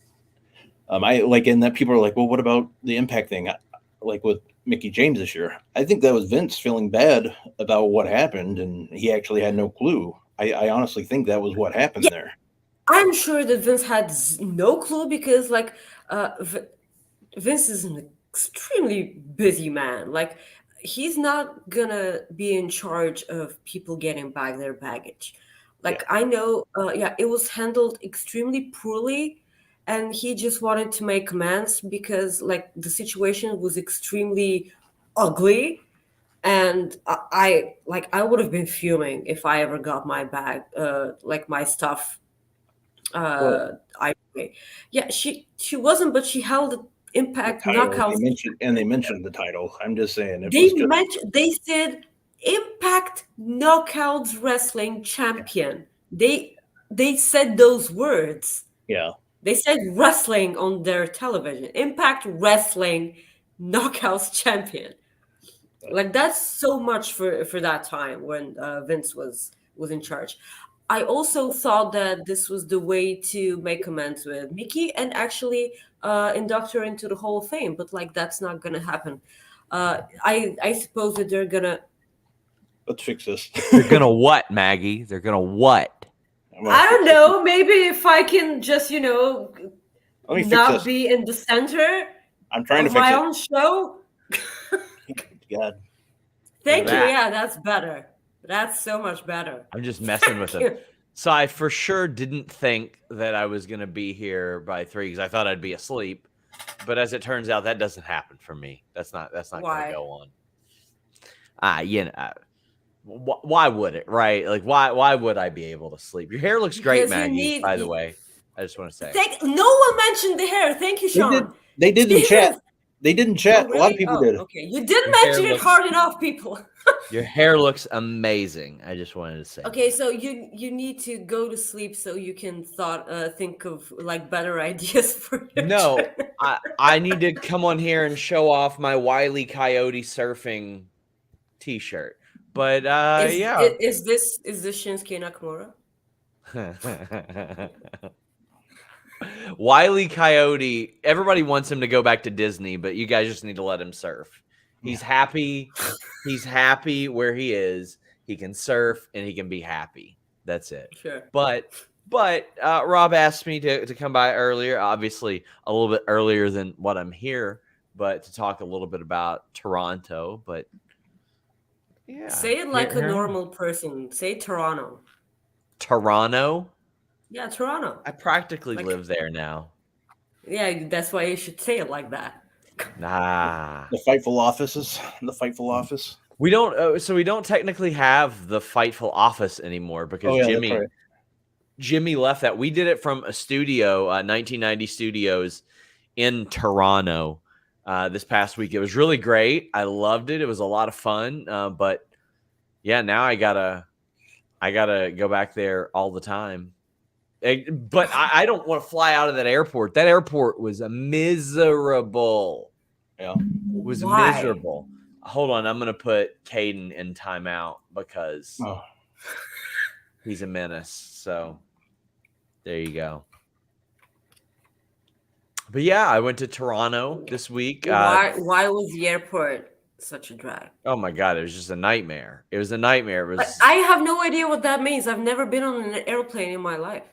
And that people are like, well, what about the Impact thing? Like with Mickie James this year, I think that was Vince feeling bad about what happened, and he actually had no clue. I honestly think that was what happened there. I'm sure that Vince had no clue because, like, Vince is an extremely busy man. Like, he's not gonna be in charge of people getting back their baggage. Like, I know, it was handled extremely poorly. And he just wanted to make amends because, like, the situation was extremely ugly, and I would have been fuming if I ever got my bag, like my stuff. She wasn't, but she held the Impact Knockouts. They mentioned the title. I'm just saying they said Impact Knockouts Wrestling Champion. They said those words. Yeah. They said wrestling on their television. Impact Wrestling Knockouts Champion. Like that's so much for that time when Vince was in charge. I also thought that this was the way to make amends with Mickie and actually induct her into the Hall of Fame. But like that's not gonna happen. I suppose that they're gonna. Let's fix this. They're gonna what, Maggie? They're gonna what? I don't know. Maybe if I can just, not be in the center. I'm trying to fix my own show. God. Thank you. Yeah, that's better. That's so much better. I'm just messing with them. So I for sure didn't think that I was gonna be here by 3 because I thought I'd be asleep. But as it turns out, that doesn't happen for me. That's not gonna go on. Why would it, right? Like, why would I be able to sleep? Your hair looks great, Maggie, by the way. I just want to say. No one mentioned the hair. Thank you, Sean. They did in chat. They did in chat. Oh, really? A lot of people did. Okay, you did mention it hard enough, people. Your hair looks amazing. I just wanted to say. Okay, so you need to go to sleep so you can think of like better ideas for your No, I need to come on here and show off my Wile E. Coyote surfing T-shirt. But is this Shinsuke Nakamura? Wile E. Coyote, everybody wants him to go back to Disney, but you guys just need to let him surf. He's happy. He's happy where he is. He can surf and he can be happy. That's it. Sure. But Rob asked me to come by earlier, obviously a little bit earlier than what I'm here, but to talk a little bit about Toronto. But yeah, say it like a normal person. Say Toronto. Toronto? Yeah, Toronto. I practically live there now. Yeah, that's why you should say it like that. Nah. The Fightful Offices. The Fightful Office. We don't. So we don't technically have the Fightful Office anymore because Jimmy left that. We did it from a studio, 1990 Studios in Toronto this past week. It was really great. I loved it. It was a lot of fun. But yeah, now I gotta go back there all the time. But I don't want to fly out of that airport. That airport was miserable. Yeah, it was miserable. Hold on, I'm gonna put Caden in timeout because he's a menace. So there you go. But yeah, I went to Toronto this week. Why was the airport such a drag? Oh my God, it was just a nightmare. It was a nightmare. I have no idea what that means. I've never been on an airplane in my life.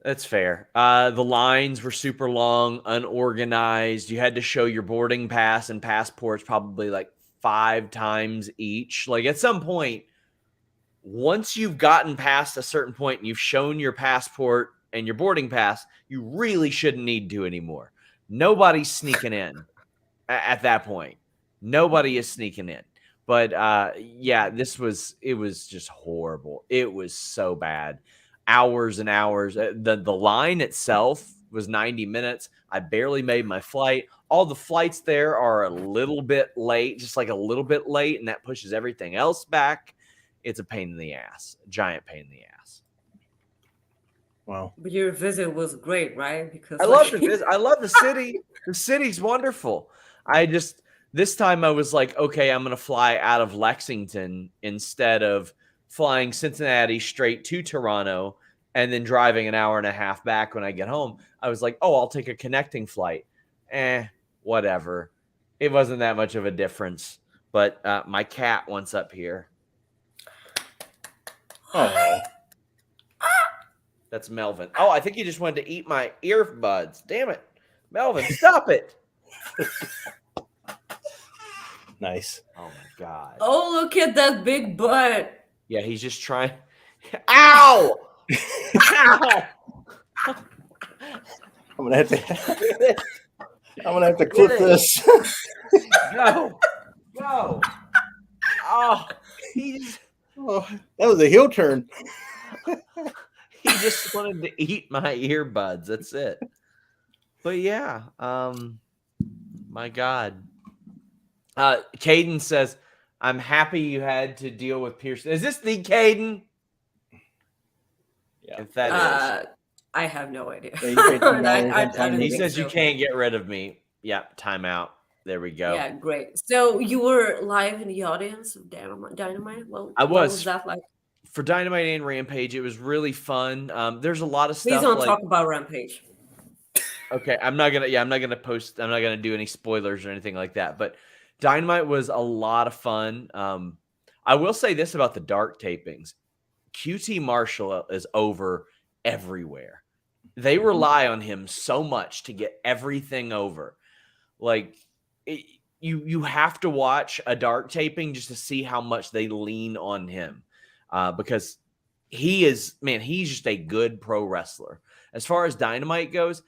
That's fair. The lines were super long, unorganized. You had to show your boarding pass and passports probably like 5 times each. Like at some point, once you've gotten past a certain point and you've shown your passport and your boarding pass, you really shouldn't need to anymore. Nobody's sneaking in at that point. Nobody is sneaking in. But yeah, it was just horrible. It was so bad. Hours and hours. The line itself was 90 minutes. I barely made my flight. All the flights there are a little bit late, just like a little bit late, and that pushes everything else back. It's a pain in the ass. A giant pain in the ass. Wow. But your visit was great, right? Because I love the visit. I love the city. The city's wonderful. This time I was like, okay, I'm going to fly out of Lexington instead of flying Cincinnati straight to Toronto and then driving an hour and a half back when I get home. I was like, oh, I'll take a connecting flight. Whatever. It wasn't that much of a difference. But my cat wants up here. Oh. That's Melvin. Oh, I think he just wanted to eat my earbuds. Damn it. Melvin, stop it. Nice. Oh, my God. Oh, look at that big butt. Yeah, he's just trying. Ow! Ow! I'm gonna have to clip this. Go. Oh, that was a heel turn. He just wanted to eat my earbuds. That's it. But yeah, my God. Caden says, I'm happy you had to deal with Pearson. Is this the Caden? Yeah. If that is. I have no idea. He says you can't get rid of me. Yeah, timeout. There we go. Yeah, great. So you were live in the audience of Dynamite? Well, I was. What was that like? For Dynamite and Rampage, it was really fun. There's a lot of stuff. Please don't talk about Rampage. Okay, I'm not gonna do any spoilers or anything like that. But Dynamite was a lot of fun. I will say this about the Dark tapings. QT Marshall is over everywhere. They rely on him so much to get everything over. Like you have to watch a Dark taping just to see how much they lean on him. Because he's just a good pro wrestler. As far as Dynamite goes,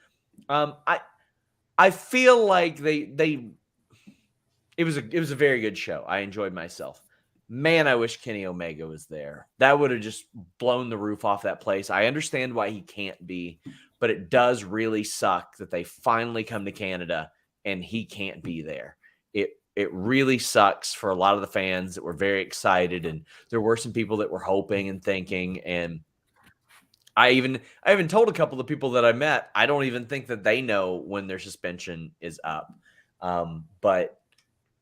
I feel like it was a very good show. I enjoyed myself. Man, I wish Kenny Omega was there. That would have just blown the roof off that place. I understand why he can't be, but it does really suck that they finally come to Canada and he can't be there. It really sucks for a lot of the fans that were very excited, and there were some people that were hoping and thinking. And I even told a couple of people that I met, I don't even think that they know when their suspension is up. But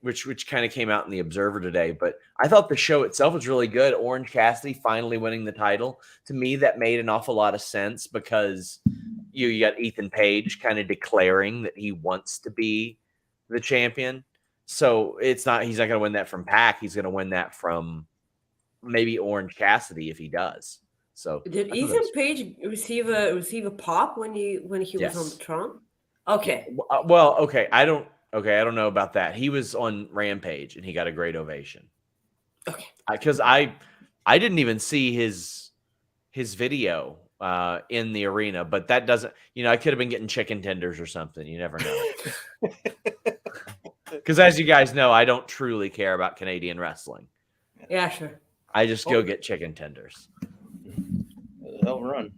which kind of came out in the Observer today. But I thought the show itself was really good. Orange Cassidy finally winning the title. To me, that made an awful lot of sense because you got Ethan Page kind of declaring that he wants to be the champion. So he's not going to win that from Pac. He's going to win that from maybe Orange Cassidy if he does. So did Ethan Page receive a pop when he was on the Tron? Okay. Well, okay. I don't know about that. He was on Rampage and he got a great ovation. Okay. Because I didn't even see his video in the arena, but that doesn't, I could have been getting chicken tenders or something. You never know. Because as you guys know, I don't truly care about Canadian wrestling. Yeah, sure. I just go get chicken tenders. Hell run.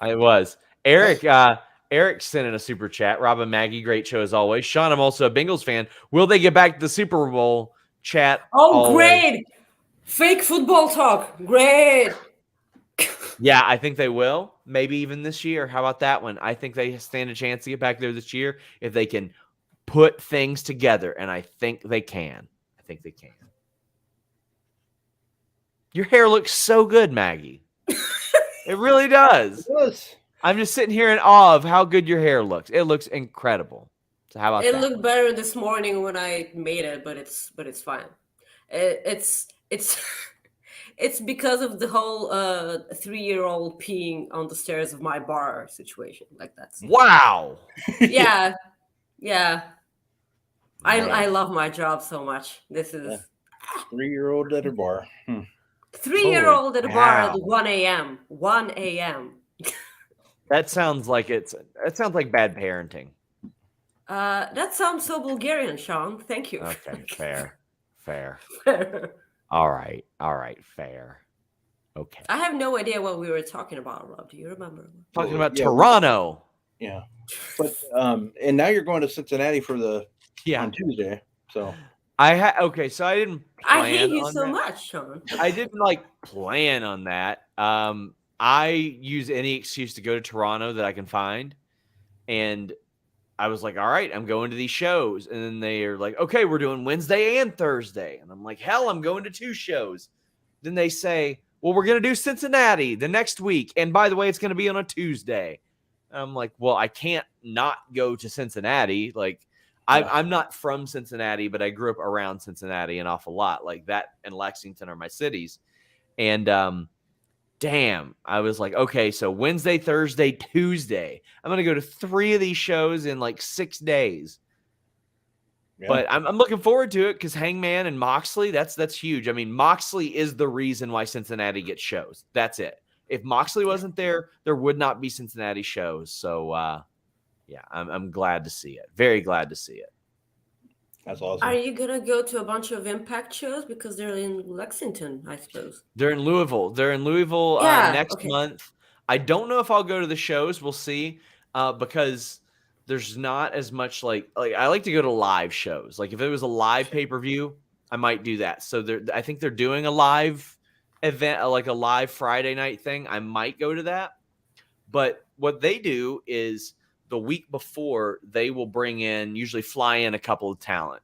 I was. Eric sent in a super chat. Rob and Maggie, great show as always. Sean, I'm also a Bengals fan. Will they get back to the Super Bowl chat? Oh, always? Great. Fake football talk. Great. Yeah, I think they will. Maybe even this year. How about that one? I think they stand a chance to get back there this year if they can put things together, and I think they can. Your hair looks so good, Maggie. It really does. It does. I'm just sitting here in awe of how good your hair looks. It looks incredible. So how about that? It looked better this morning when I made it, but it's fine. It's because of the whole 3-year-old peeing on the stairs of my bar situation. Like that's wow. Yeah. Right. I love my job so much. This is 3-year-old at a bar. 3-year-old at a bar at 1 a.m. 1 a.m. That sounds like bad parenting. That sounds so Bulgarian, Sean. Thank you. Okay, fair. All right, fair. Okay. I have no idea what we were talking about, Rob. Do you remember? Talking about Toronto. Yeah. But and now you're going to Cincinnati for on Tuesday. So so I didn't plan I hate you on so that. much, Sean. I didn't plan on that. I use any excuse to go to Toronto that I can find. And I was like, all right, I'm going to these shows. And then they are like, okay, we're doing Wednesday and Thursday. And I'm like, hell, I'm going to 2 shows. Then they say, well, we're going to do Cincinnati the next week. And by the way, it's going to be on a Tuesday. And I'm like, well, I can't not go to Cincinnati. I'm not from Cincinnati, but I grew up around Cincinnati an awful lot. Like that and Lexington are my cities. And damn, I was like, okay, so Wednesday, Thursday, Tuesday. I'm going to go to 3 of these shows in 6 days. Yeah. But I'm looking forward to it because Hangman and Moxley, that's huge. I mean, Moxley is the reason why Cincinnati gets shows. That's it. If Moxley wasn't there, there would not be Cincinnati shows. So, yeah, I'm glad to see it. Very glad to see it. That's awesome. Are you going to go to a bunch of Impact shows? Because they're in Lexington, I suppose. They're in Louisville. Next month. I don't know if I'll go to the shows. We'll see. Because there's not as much like I like to go to live shows. Like if it was a live pay-per-view, I might do that. So I think they're doing a live event, like a live Friday night thing. I might go to that. But what they do is the week before, they will usually fly in a couple of talent.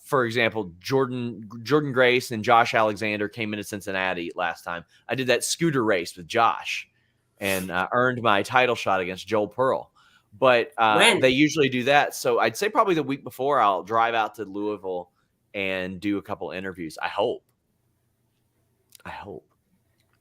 For example, Jordan Grace and Josh Alexander came into Cincinnati last time. I did that scooter race with Josh and earned my title shot against Joel Pearl. But they usually do that. So I'd say probably the week before I'll drive out to Louisville and do a couple interviews. I hope.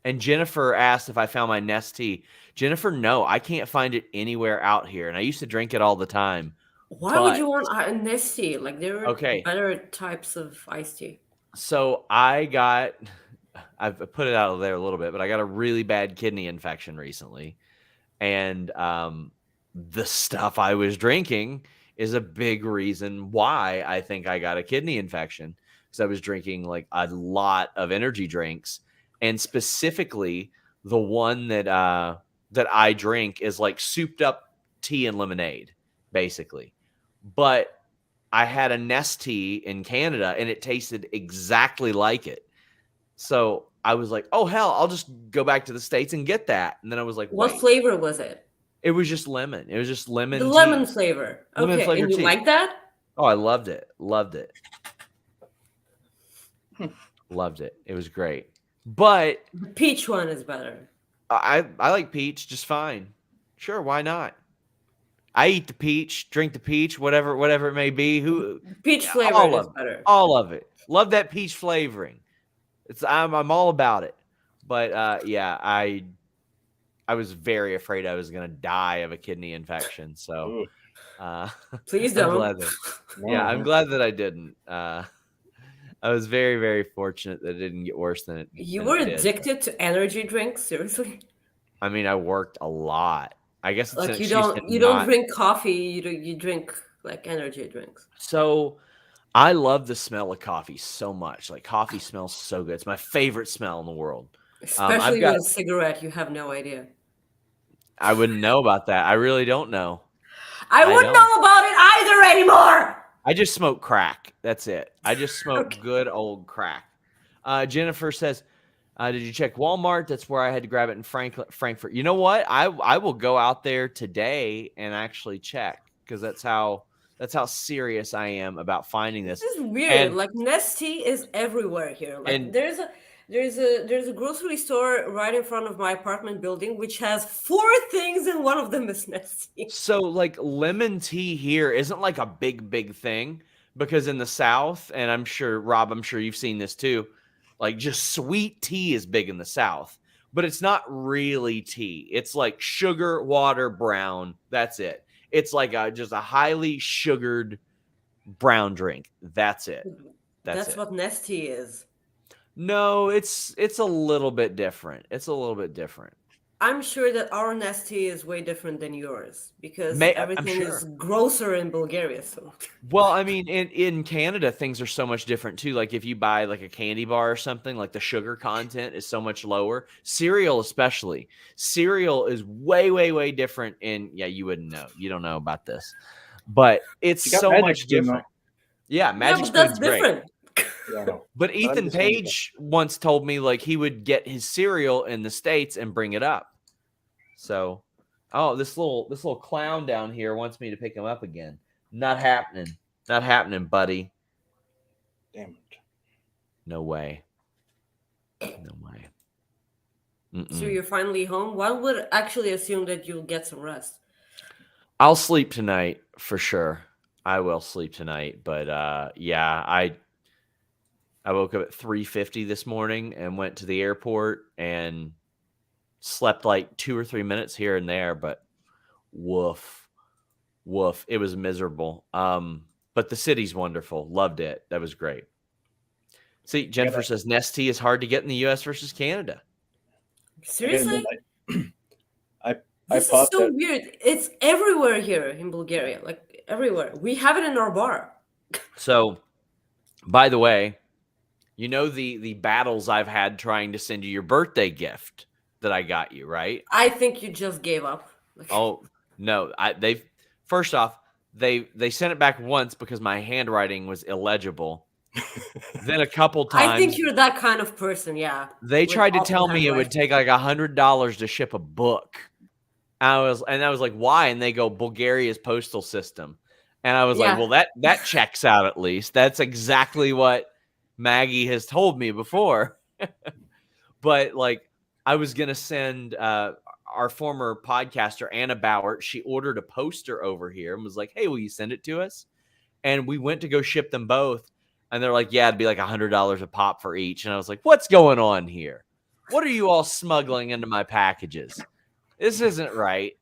And Jennifer asked if I found my Nestea. Jennifer, no, I can't find it anywhere out here. And I used to drink it all the time. Why would you want a Nestea? Like there are better types of iced tea. So I've put it out there a little bit, but I got a really bad kidney infection recently. And the stuff I was drinking is a big reason why I think I got a kidney infection. Because I was drinking a lot of energy drinks. And specifically the one that that I drink is like souped up tea and lemonade, basically. But I had a Nestea in Canada and it tasted exactly like it. So I was like, oh, hell, I'll just go back to the States and get that. And then I was like, what wait. flavor was it? It was just lemon. It was just lemon The tea. lemon flavor. Lemon Okay, flavored and you tea. like that? Oh, I loved it. Loved it. Loved it. It was great. But The peach one is better. I like peach just fine. Sure, why not? I eat the peach, drink the peach, whatever it may be. Peach flavor is better. All of it. Love that peach flavoring. I'm all about it. But yeah, I was very afraid I was gonna die of a kidney infection. So please don't. I'm glad that I didn't. I was very, very fortunate that it didn't get worse than it. You were addicted to energy drinks, seriously? I mean, I worked a lot. I guess it's like you don't drink coffee. You drink like energy drinks. So I love the smell of coffee so much. Like coffee smells so good. It's my favorite smell in the world. Especially with a cigarette, you have no idea. I wouldn't know about that. I really don't know. I wouldn't know about it either anymore. I just smoke crack. That's it. I just smoke good old crack. Jennifer says, did you check Walmart? That's where I had to grab it in Frankfurt. You know what? I will go out there today and actually check because that's how serious I am about finding this. This is weird. Like Nestea is everywhere here. Like there's a grocery store right in front of my apartment building which has 4 things and one of them is Nestea. So like lemon tea here isn't like a big thing because in the South, and I'm sure you've seen this too, like just sweet tea is big in the South, but it's not really tea. It's like sugar, water, brown. That's it. It's like just a highly sugared brown drink. That's it. That's what Nestea is. No, it's a little bit different. It's a little bit different. I'm sure that our Nestea is way different than yours because everything is grosser in Bulgaria. So, well, I mean, in Canada, things are so much different too. Like if you buy like a candy bar or something, like the sugar content is so much lower. Cereal, especially, cereal is way different. You wouldn't know. You don't know about this, but it's so much different. Yeah, Magic Spoon's great. But Ethan Page once told me like he would get his cereal in the States and bring it up. So, this little clown down here wants me to pick him up again. Not happening, buddy. Damn it. No way. So you're finally home? One would actually assume that you'll get some rest. I'll sleep tonight for sure. I will sleep tonight, but I woke up at 3:50 this morning and went to the airport and slept like 2 or 3 minutes here and there, but woof. It was miserable. But the city's wonderful. Loved it. That was great. See, Jennifer says Nestea is hard to get in the U.S. versus Canada. Seriously? This is so weird. It's everywhere here in Bulgaria, like everywhere. We have it in our bar. So, by the way, you know the battles I've had trying to send you your birthday gift that I got you, right? I think you just gave up. Oh no, first off they sent it back once because my handwriting was illegible. Then a couple times. I think you're that kind of person, yeah. They tried to tell me it would take like $100 to ship a book. I was like, why? And they go, Bulgaria's postal system. And I was like, well, that checks out at least. That's exactly what Maggie has told me before. But like I was gonna send our former podcaster Anna Bauert. She ordered a poster over here and was like, hey, will you send it to us? And we went to go ship them both, and they're like, yeah, it'd be like $100 a pop for each. And I was like, what's going on here? What are you all smuggling into my packages? This isn't right.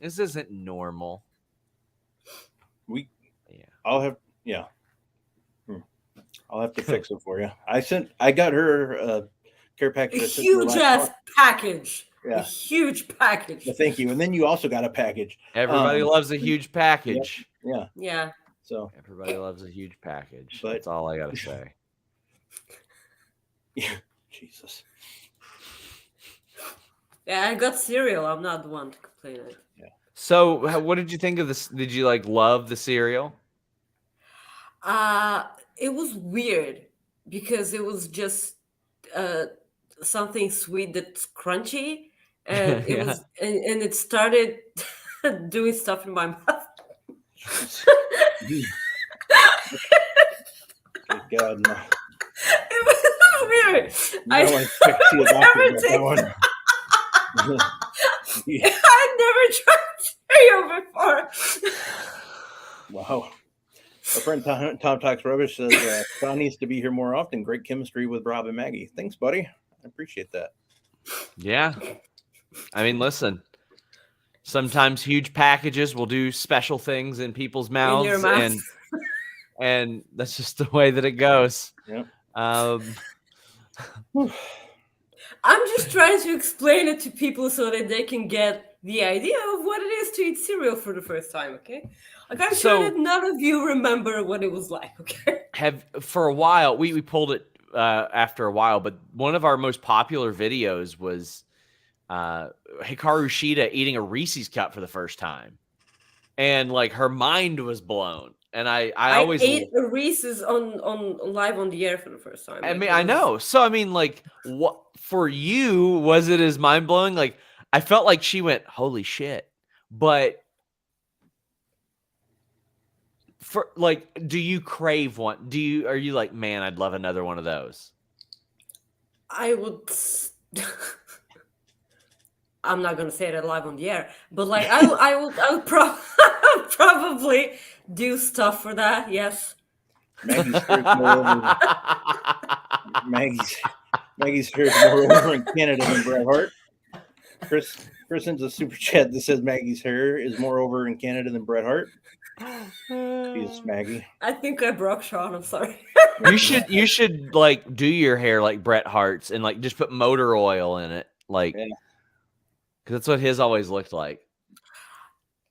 This isn't normal. I'll have to fix it for you. I got her a care package. A huge ass package. Yeah. A huge package. Well, thank you. And then you also got a package. Everybody loves a huge package. Yeah. So everybody loves a huge package. That's all I gotta say. Yeah. Jesus. Yeah, I got cereal. I'm not the one to complain. Yeah. So, what did you think of this? Did you love the cereal? It was weird because it was just something sweet that's crunchy, and it was and it started doing stuff in my mouth. Good God, no. It was weird. I don't expect to see a doctor about that one. Yeah. I never tried cereal before. Wow. Our friend Tom Talks Rubbish says Sean needs to be here more often. Great chemistry with Rob and Maggie. Thanks, buddy. I appreciate that. Yeah. I mean, listen. Sometimes huge packages will do special things in people's mouths, In your mouth. and that's just the way that it goes. Yeah. I'm just trying to explain it to people so that they can get the idea of what it is to eat cereal for the first time, okay? Like, I'm sure that none of you remember what it was like, okay? For a while, we pulled it after a while, but one of our most popular videos was Hikaru Shida eating a Reese's cup for the first time. And her mind was blown. And I always ate a Reese's on live on the air for the first time. I mean, I know. So I mean, what for you was it as mind blowing? I felt like she went, "Holy shit!" But for do you crave one? Are you like, man, I'd love another one of those? I would. I'm not gonna say that live on the air, but I would probably do stuff for that. Yes. Maggie's hair is more over in Canada than Bret Hart. Chris sends a super chat that says Maggie's hair is more over in Canada than Bret Hart. Jeez, Maggie. I think I broke Sean. I'm sorry. You should do your hair like Bret Hart's and just put motor oil in it, because that's what his always looked like.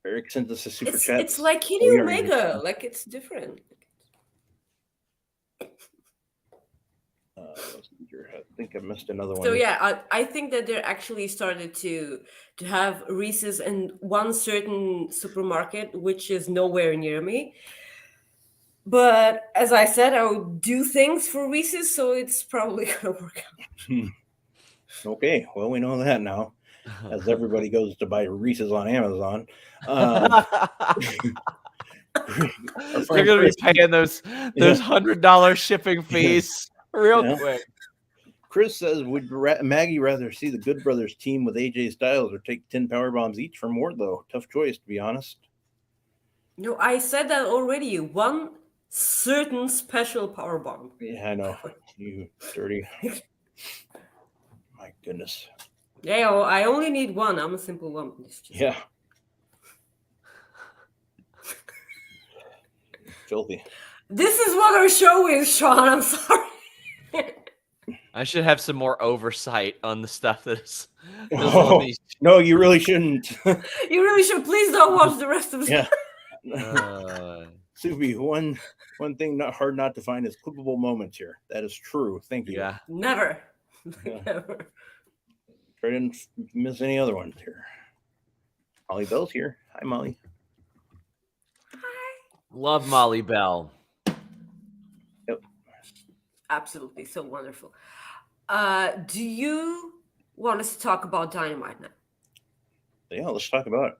Eric sends us a super chat. It's like Kenny Omega. It's different. I think I missed another one. So yeah, I think that they're actually started to have Reese's in one certain supermarket, which is nowhere near me. But as I said, I would do things for Reese's, so it's probably gonna work out. Okay, well, we know that now, as everybody goes to buy Reese's on Amazon. They're going to be paying those $100 shipping fees real quick. Chris says, would Maggie rather see the Good Brothers team with AJ Styles or take 10 power bombs each from Wardlow? Tough choice, to be honest. No, I said that already. One certain special power bomb. Yeah, I know. You dirty. My goodness. Yeah, I only need one. I'm a simple one. Yeah. Filthy. This is what our show is, Sean. I'm sorry. I should have some more oversight on the stuff that's. No, you really shouldn't. You really should. Please don't watch the rest of the. Yeah. Subi, one thing not hard not to find is clippable moments here. That is true. Thank you. Yeah. Never. Yeah. Never. Try didn't miss any other ones here. Molly Bell's here. Hi, Molly. Hi. Love Molly Bell. Yep. Absolutely. So wonderful. Do you want us to talk about Dynamite now? Yeah, let's talk about it.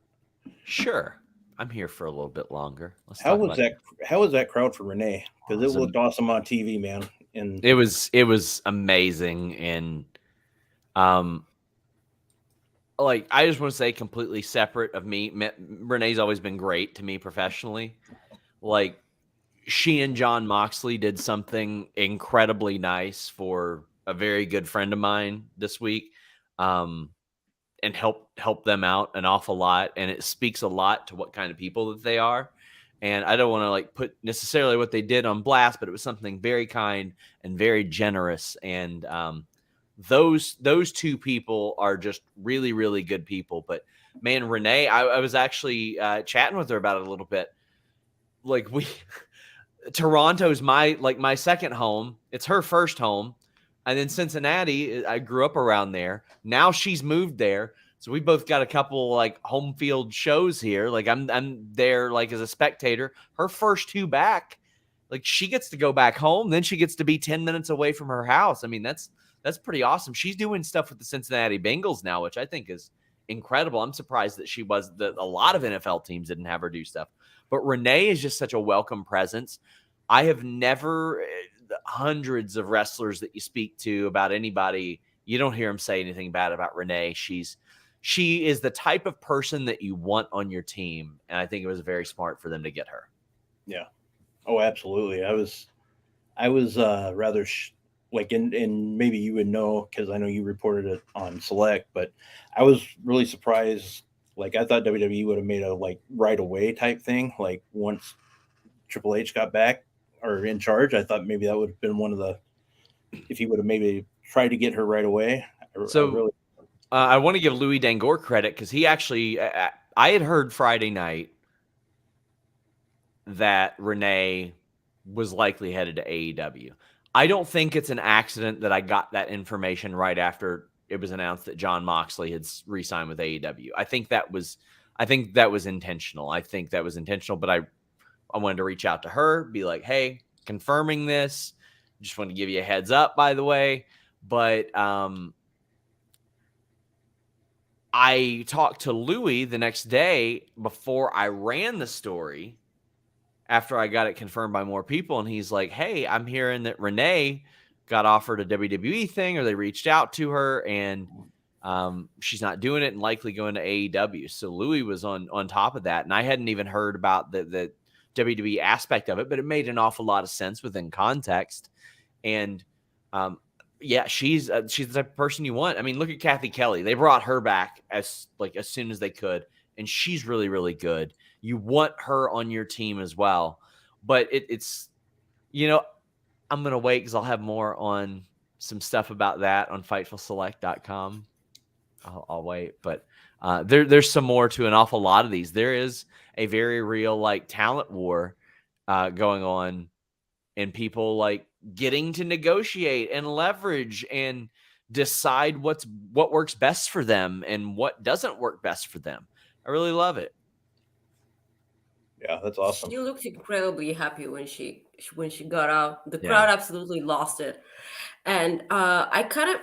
Sure. I'm here for a little bit longer. How was that crowd for Renee? Because it looked awesome on TV, man. And it was amazing. And I just want to say, completely separate of me, Renee's always been great to me professionally. She and Jon Moxley did something incredibly nice for a very good friend of mine this week, and help them out an awful lot. And it speaks a lot to what kind of people that they are. And I don't want to put necessarily what they did on blast, but it was something very kind and very generous. And those two people are just really, really good people. But man, Renee, I was actually chatting with her about it a little bit. Toronto's my second home. It's her first home. And then Cincinnati, I grew up around there. Now she's moved there. So we both got a couple like home field shows here. Like I'm there like as a spectator. Her first 2 back, like she gets to go back home. Then she gets to be 10 minutes away from her house. I mean, that's pretty awesome. She's doing stuff with the Cincinnati Bengals now, which I think is incredible. I'm surprised that a lot of NFL teams didn't have her do stuff. But Renee is just such a welcome presence. I have never, hundreds of wrestlers that you speak to about anybody, you don't hear them say anything bad about Renee. She is the type of person that you want on your team. And I think it was very smart for them to get her. Yeah. Oh, absolutely. I was rather like, and maybe you would know, because I know you reported it on Select, but I was really surprised. Like, I thought WWE would have made a like right away type thing. Like once Triple H got back or in charge, I thought maybe that would have been one of the, if he would have maybe tried to get her right away. I want to give Louis Dangor credit because he actually, I had heard Friday night that Renee was likely headed to AEW. I don't think it's an accident that I got that information right after it was announced that Jon Moxley had re-signed with AEW. I think that was intentional. But I wanted to reach out to her, be like, hey, confirming this. Just want to give you a heads up, by the way. But I talked to Louis the next day before I ran the story after I got it confirmed by more people. And he's like, hey, I'm hearing that Renee got offered a WWE thing, or they reached out to her, and she's not doing it and likely going to AEW. So Louis was on top of that. And I hadn't even heard about the WWE aspect of it, but it made an awful lot of sense within context. And yeah, she's the type of person you want. I mean, look at Kathy Kelly. They brought her back as soon as they could, and she's really, really good. You want her on your team as well. But it's, I'm going to wait because I'll have more on some stuff about that on FightfulSelect.com. I'll wait. But there's some more to an awful lot of these. There is a very real like talent war going on, and people like getting to negotiate and leverage and decide what works best for them and what doesn't work best for them. I really love it. Yeah, that's awesome. She looked incredibly happy when she got out. The crowd absolutely lost it, and I kind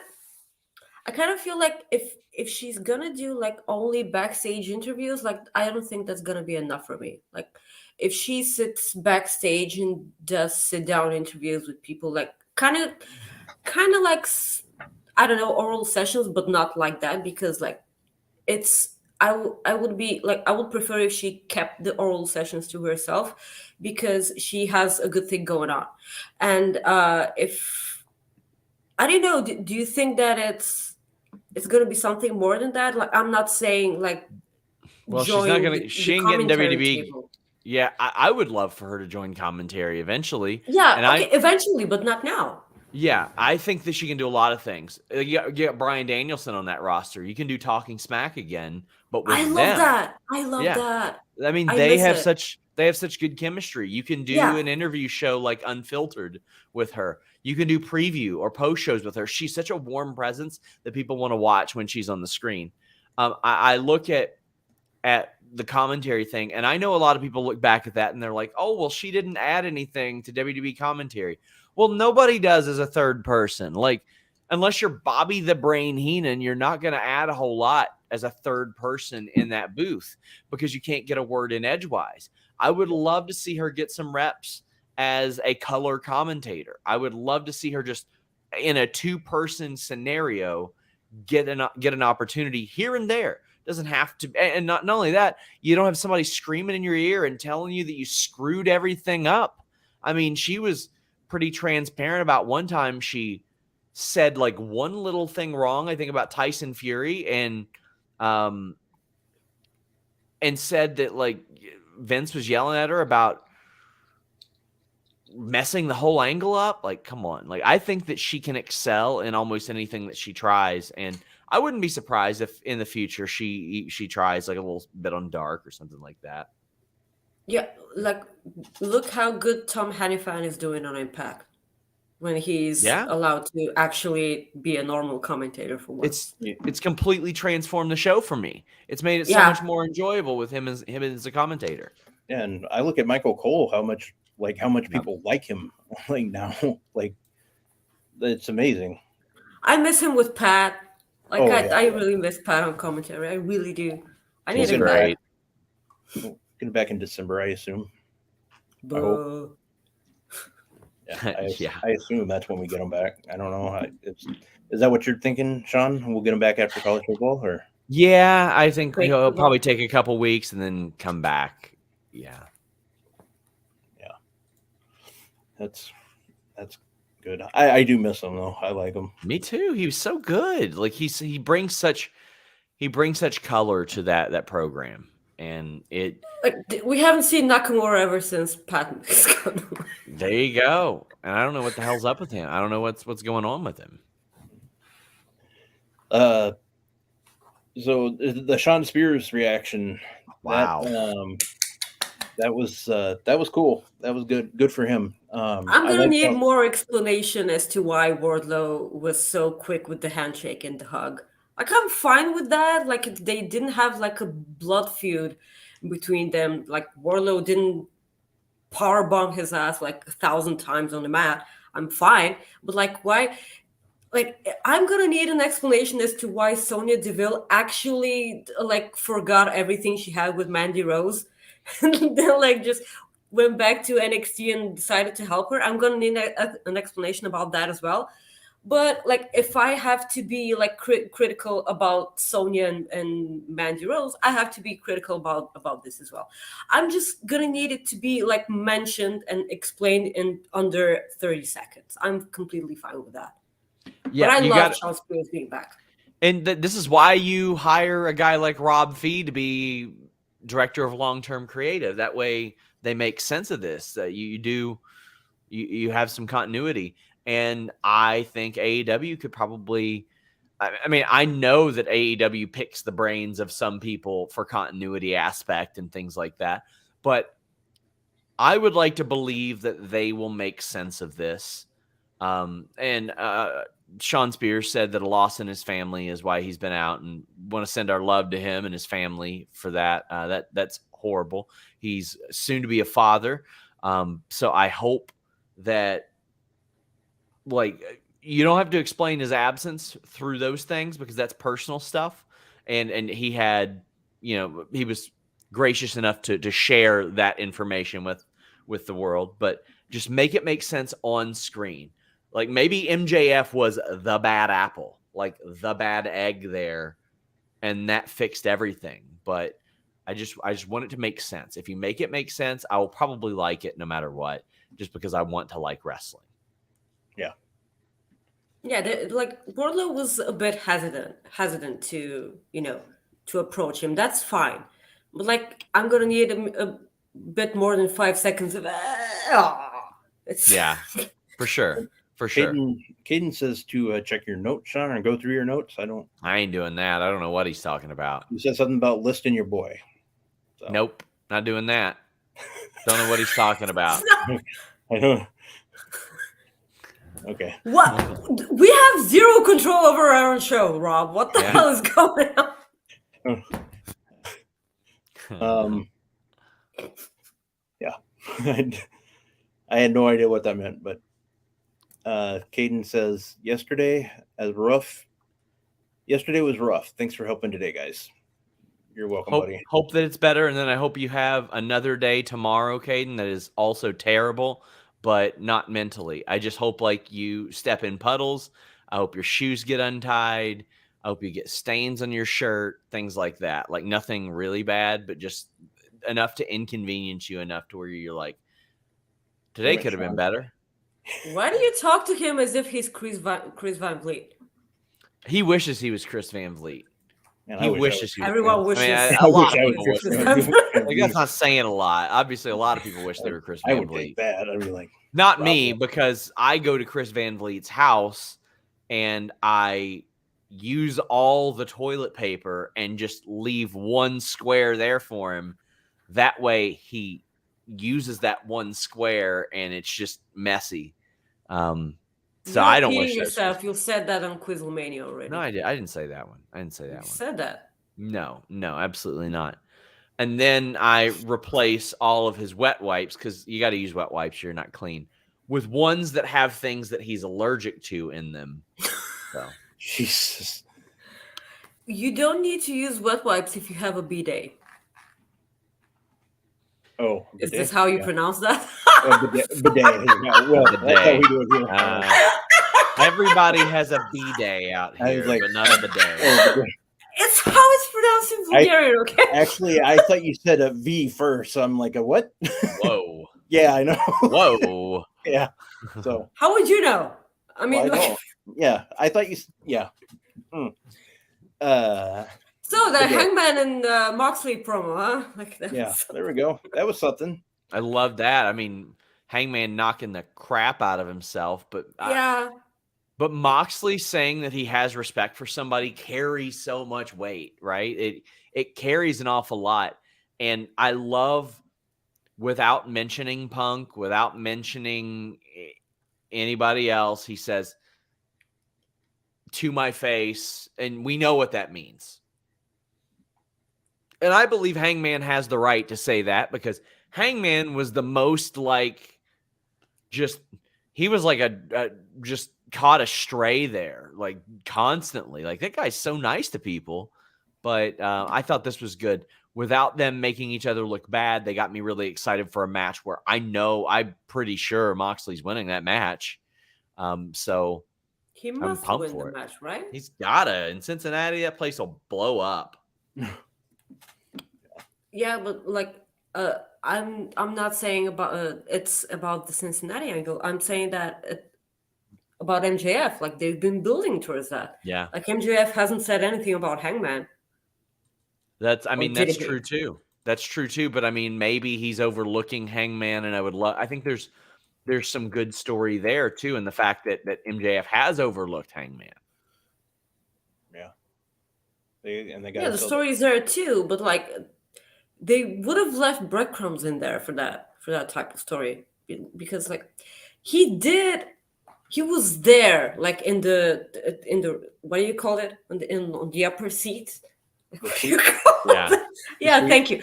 of feel like if she's gonna do like only backstage interviews, like I don't think that's gonna be enough for me. Like if she sits backstage and does sit down interviews with people, like kind of like, I don't know, oral sessions, but not like that, because like it's. I would prefer if she kept the oral sessions to herself, because she has a good thing going on. And if I don't know, do you think that it's going to be something more than that? Like, I'm not saying like, well, she's not going to, she ain't getting WWE. Table. Yeah. I would love for her to join commentary eventually. Yeah. And eventually, but not now. Yeah, I think that she can do a lot of things. You got Bryan Danielson on that roster. You can do Talking Smack again, but with I love that. I mean, they have such good chemistry. You can do an interview show like Unfiltered with her. You can do preview or post shows with her. She's such a warm presence that people want to watch when she's on the screen. I look at the commentary thing, and I know a lot of people look back at that and they're like, oh, well, she didn't add anything to WWE commentary. Well, nobody does as a third person. Like, unless you're Bobby the Brain Heenan, you're not going to add a whole lot as a third person in that booth because you can't get a word in edgewise. I would love to see her get some reps as a color commentator. I would love to see her just in a 2-person scenario get an opportunity here and there. Doesn't have to, and not only that, you don't have somebody screaming in your ear and telling you that you screwed everything up. I mean, she was pretty transparent about one time she said like one little thing wrong, I think about Tyson Fury, and said that like Vince was yelling at her about messing the whole angle up. Like, come on. Like, I think that she can excel in almost anything that she tries, and I wouldn't be surprised if in the future she tries like a little bit on Dark or something like that. Yeah, like look how good Tom Hannifan is doing on Impact. when he's allowed to actually be a normal commentator for once. It's completely transformed the show for me. It's made it so much more enjoyable with him as a commentator. Yeah, and I look at Michael Cole, how much people like him like now. Like, it's amazing. I miss him with Pat. Like, I really miss Pat on commentary. I really do. I need him back. Get him back in December, I assume. I hope. Yeah, I assume that's when we get him back. I don't know. Is that what you're thinking, Sean? We'll get him back after college football, or? Yeah, I think he'll probably take a couple weeks and then come back. Yeah. That's good. I do miss him though. I like him. Me too. He was so good. Like he brings such color to that program, and it. We haven't seen Nakamura ever since Pat. There you go. And I don't know what the hell's up with him. I don't know what's going on with him. So the Shawn Spears reaction. Wow. That was cool. That was good for him. I'm gonna need more explanation as to why Wardlow was so quick with the handshake and the hug. Like, I'm fine with that. Like, if they didn't have like a blood feud between them, like Wardlow didn't powerbomb his ass like 1,000 times on the mat, I'm fine. But like, why? Like, I'm gonna need an explanation as to why Sonya Deville actually like forgot everything she had with Mandy Rose, and then like just went back to NXT and decided to help her. I'm gonna need an explanation about that as well. But like, if I have to be like critical about Sonya and Mandy Rose, I have to be critical about this as well. I'm just gonna need it to be like mentioned and explained in under 30 seconds. I'm completely fine with that. Yeah, but I love Shawn Spears being back. And this is why you hire a guy like Rob Fee to be director of long-term creative. That way they make sense of this. You have some continuity. And I think AEW could probably, I mean, I know that AEW picks the brains of some people for continuity aspect and things like that, but I would like to believe that they will make sense of this. And Shawn Spears said that a loss in his family is why he's been out, and want to send our love to him and his family for that. That's horrible. He's soon to be a father. So I hope that, like, you don't have to explain his absence through those things because that's personal stuff. And he had, he was gracious enough to share that information with the world, but just make it make sense on screen. Like, maybe MJF was the bad apple, like the bad egg there, and that fixed everything. But I just want it to make sense. If you make it make sense, I will probably like it no matter what, just because I want to like wrestling. Yeah. Yeah, like Wardlow was a bit hesitant to, to approach him. That's fine. But like, I'm going to need a bit more than 5 seconds of Yeah, for sure. For sure. Caden says to check your notes, Sean, and go through your notes. I ain't doing that. I don't know what he's talking about. He said something about listing your boy. So. Nope, not doing that. Don't know what he's talking about. I don't. Okay. What? We have zero control over our own show, Rob. What the hell is going on? Yeah. I had no idea what that meant, but Caden says, yesterday was rough. Thanks for helping today, guys. You're welcome, buddy. Hope that it's better, and then I hope you have another day tomorrow, Caden, that is also terrible, but not mentally. I just hope like you step in puddles. I hope your shoes get untied. I hope you get stains on your shirt, things like that. Like, nothing really bad, but just enough to inconvenience you enough to where you're like, today could have been better. Why do you talk to him as if he's Chris Van Vliet? He wishes he was Chris Van Vliet. Man, he wishes he was. Everyone wishes. A lot of people wish. Like, that's not saying a lot. Obviously, a lot of people wish they were Chris Van Vliet. I would take that. I'd be like, not me, because I go to Chris Van Vliet's house and I use all the toilet paper and just leave one square there for him. That way he uses that one square and it's just messy. So You're I don't repeating wish yourself. You said that on Quizlemania already. No, I didn't say that one. I didn't say that You one. said that. No, absolutely not. And then I replace all of his wet wipes, because you got to use wet wipes. You're not clean, with ones that have things that he's allergic to in them. So Jesus. You don't need to use wet wipes if you have a bidet. Oh, is this how you pronounce that? Bidet. Well, that's how we do it here. Everybody has a bidet out here, but not a bidet. It's how it's pronounced in Bulgarian, okay? Actually, I thought you said a V first. So I'm like, a what? Whoa. Yeah, I know. Whoa. Yeah. So how would you know? I mean, yeah, I thought you. Yeah. So the Hangman and Moxley promo, huh? Yeah, there we go. That was something. I love that. I mean, Hangman knocking the crap out of himself, but yeah. But Moxley saying that he has respect for somebody carries so much weight, right? It carries an awful lot. And I love, without mentioning Punk, without mentioning anybody else, he says, to my face, and we know what that means. And I believe Hangman has the right to say that, because Hangman was the most he was like just caught astray there, like constantly. Like, that guy's so nice to people. But I thought this was good. Without them making each other look bad, they got me really excited for a match where I'm pretty sure Moxley's winning that match. So he must win the match, right? He's gotta. In Cincinnati, that place will blow up. Yeah, but I'm not saying about it's about the Cincinnati angle. I'm saying that about MJF, like, they've been building towards that. Yeah, like MJF hasn't said anything about Hangman. That's true too. That's true too. But I mean, maybe he's overlooking Hangman, and I think there's some good story there too, in the fact that MJF has overlooked Hangman. Yeah, the story's there too, but like, they would have left breadcrumbs in there for that type of story, because like he was there, like in the what do you call it, on the upper seat. Yeah, thank you.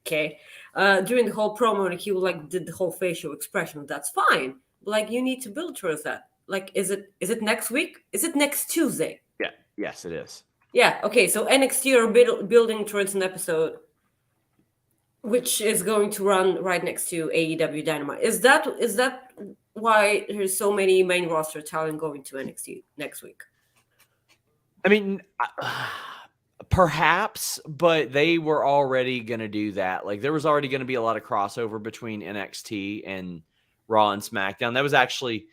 Okay. During the whole promo, and he did the whole facial expression. That's fine. Like, you need to build towards that. Like, is it next week? Is it next Tuesday? Yeah. Yes, it is. Yeah. Okay. So NXT are building towards an episode, which is going to run right next to AEW Dynamite. Is that why there's so many main roster talent going to NXT next week? I mean, perhaps, but they were already going to do that. Like, there was already going to be a lot of crossover between NXT and Raw and SmackDown. That was actually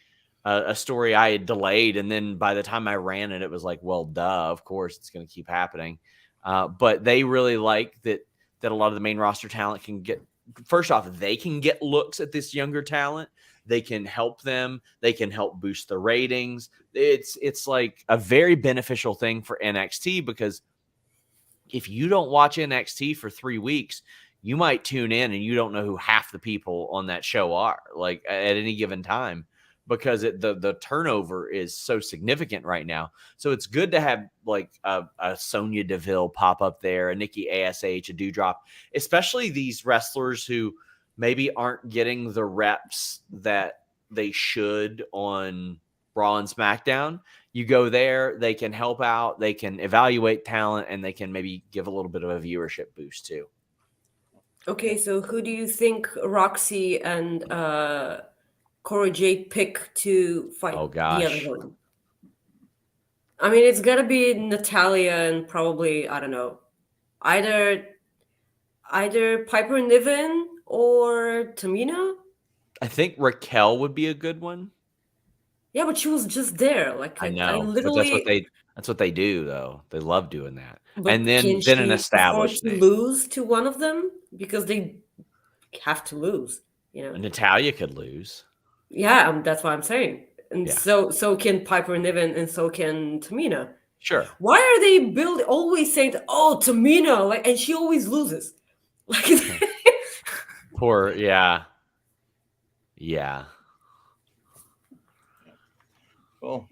a story I had delayed, and then by the time I ran it, it was like, well, duh, of course it's going to keep happening. But they really like that a lot of the main roster talent can get. First off, they can get looks at this younger talent. They can help them. They can help boost the ratings. It's like a very beneficial thing for NXT, because if you don't watch NXT for 3 weeks, you might tune in and you don't know who half the people on that show are, like, at any given time, because the turnover is so significant right now. So it's good to have like a Sonya Deville pop up there, a Nikki ASH, a Doudrop, especially these wrestlers who maybe aren't getting the reps that they should on Raw and SmackDown. You go there, they can help out, they can evaluate talent, and they can maybe give a little bit of a viewership boost too. Okay, so who do you think Roxy and Cora Jade pick to fight the other one? I mean, it's gotta be Natalya and probably, I don't know, either Piper Niven or Tamina. I think Raquel would be a good one. Yeah, but she was just there. Like, I know. I literally. That's what they do, though. They love doing that. But and then an established name. Lose to one of them, because they have to lose. You know, Natalya could lose. Yeah, that's what I'm saying. And so can Piper Niven, and so can Tamina. Sure. Why are they always saying that, oh, Tamina, like, and she always loses? Like, poor, yeah. Cool.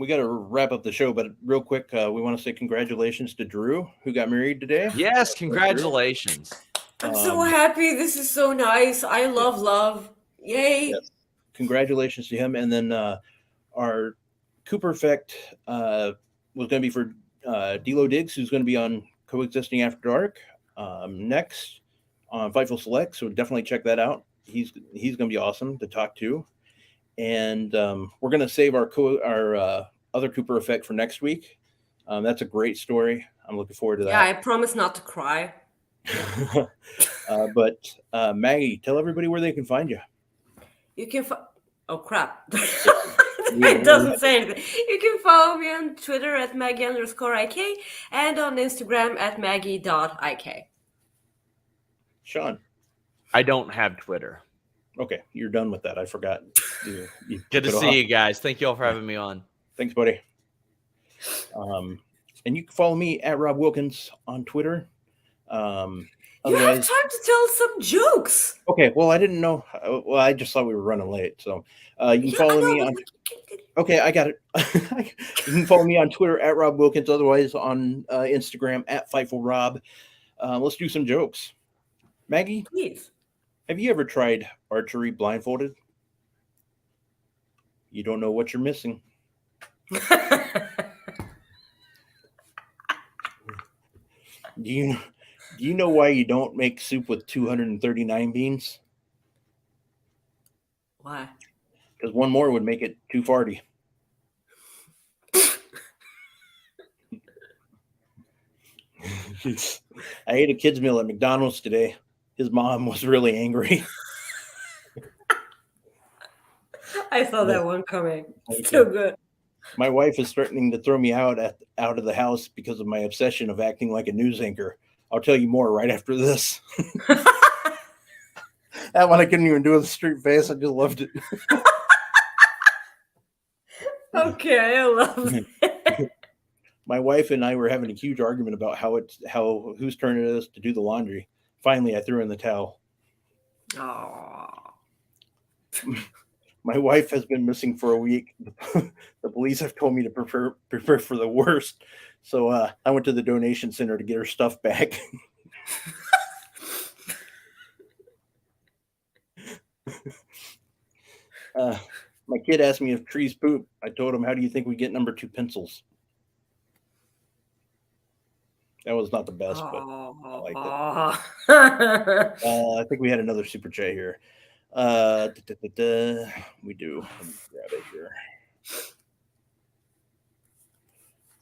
We got to wrap up the show, but real quick, we want to say congratulations to Drew, who got married today. Yes, congratulations. I'm so happy. This is so nice. I love love. Yay. Yes. Congratulations to him. And then our Cooper Effect was going to be for D'Lo Diggs, who's going to be on Coexisting After Dark next on Fightful Select. So definitely check that out. He's going to be awesome to talk to. And we're going to save our other Cooper Effect for next week. That's a great story. I'm looking forward to that. Yeah, I promise not to cry. But Maggie, tell everybody where they can find you. You can oh crap. It doesn't say anything. You can follow me on Twitter at Maggie_IK and on Instagram at Maggie.IK. Sean. I don't have Twitter. Okay, you're done with that. I forgot. You Good to see you guys. Thank you all for having me on. Thanks, buddy. And you can follow me at Rob Wilkins on Twitter. You have time to tell some jokes. Okay, well, I didn't know. Well, I just thought we were running late. So you can follow me on. Okay, I got it. You can follow me on Twitter at Rob Wilkins. Otherwise, on Instagram at FightfulRob. Let's do some jokes. Maggie, please. Have you ever tried archery blindfolded? You don't know what you're missing. Do you know why you don't make soup with 239 beans? Why? Because one more would make it too farty. I ate a kid's meal at McDonald's today. His mom was really angry. I saw that one coming. So good. My wife is threatening to throw me out of the house because of my obsession of acting like a news anchor. I'll tell you more right after this. That one I couldn't even do with a straight face. I just loved it. Okay, I love it. My wife and I were having a huge argument about whose turn it is to do the laundry. Finally, I threw in the towel. Aww. My wife has been missing for a week. The police have told me to prepare for the worst. So I went to the donation center to get her stuff back. My kid asked me if trees poop. I told him, how do you think we get number 2 pencils? That was not the best, but I liked it. I think we had another super chat here. We do. Let me grab it here.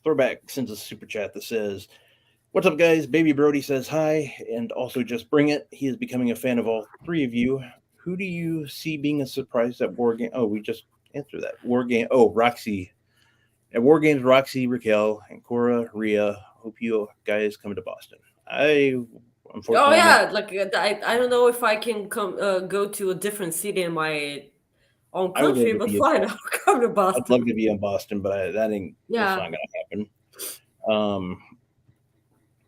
Throwback sends a super chat that says, "What's up, guys? Baby Brody says hi, and also just bring it. He is becoming a fan of all 3 of you. Who do you see being a surprise at War Game?" Oh, we just answered that. War Game. Oh, Roxy. At War Games, Roxy, Raquel, and Cora, Rhea. Hope you guys come to Boston. Unfortunately. Oh yeah, like I don't know if I can go to a different city in my own country, but fine, I'll come to Boston. I'd love to be in Boston, but that's not gonna happen.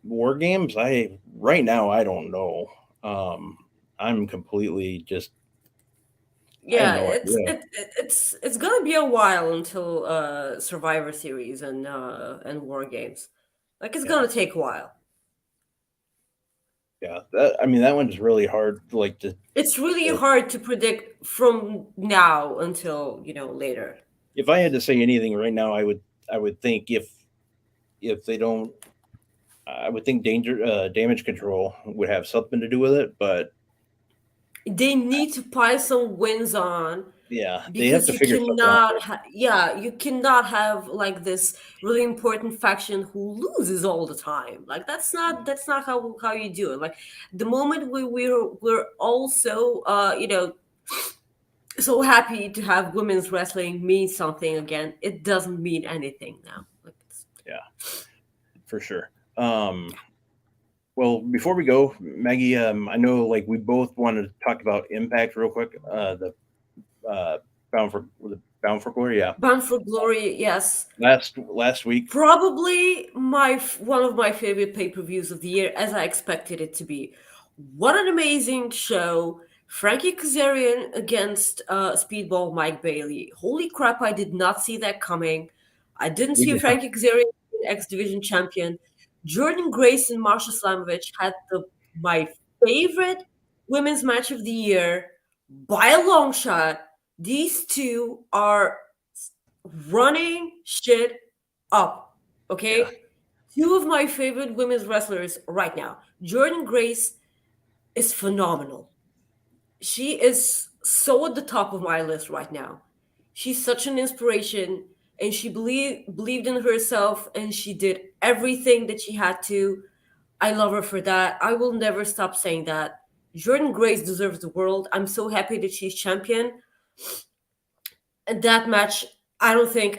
War Games, right now I don't know. I'm completely just it's gonna be a while until Survivor Series and War Games. Like it's gonna take a while. Yeah, that one's really hard. It's really hard to predict from now until later. If I had to say anything right now, I would think if they don't, I would think Damage Control would have something to do with it, but they need to pile some wins on. Yeah, they have to figure something out. You cannot have like this really important faction who loses all the time. Like that's not how you do it. Like the moment we're also so happy to have women's wrestling mean something again, it doesn't mean anything now. For sure. Well, before we go, Maggie, I know we both wanted to talk about Impact real quick. Bound for Glory, yeah. Bound for Glory, yes. Last week, probably one of my favorite pay-per-views of the year, as I expected it to be. What an amazing show! Frankie Kazarian against Speedball Mike Bailey. Holy crap, I did not see that coming. I didn't see Frankie Kazarian X Division champion. Jordan Grace and Marsha Slamovich had my favorite women's match of the year by a long shot. These two are running shit up, okay? Yeah. Two of my favorite women's wrestlers right now. Jordan Grace is phenomenal. She is so at the top of my list right now. She's such an inspiration, and she believed in herself, and she did everything that she had to. I love her for that. I will never stop saying that. Jordan Grace deserves the world. I'm so happy that she's champion. And that match, I don't think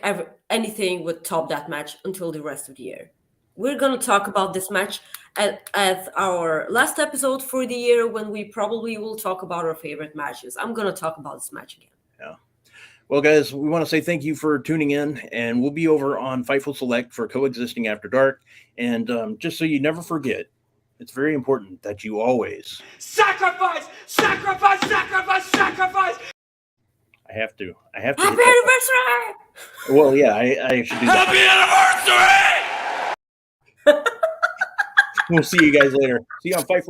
anything would top that match until the rest of the year. We're going to talk about this match at our last episode for the year, when we probably will talk about our favorite matches. I'm going to talk about this match again. Yeah. Well, guys, we want to say thank you for tuning in, and we'll be over on Fightful Select for Coexisting After Dark. And just so you never forget, it's very important that you always sacrifice, sacrifice, sacrifice, sacrifice. I have to. Happy anniversary! Well, yeah, I should do that. Happy anniversary! We'll see you guys later. See you on Fightful.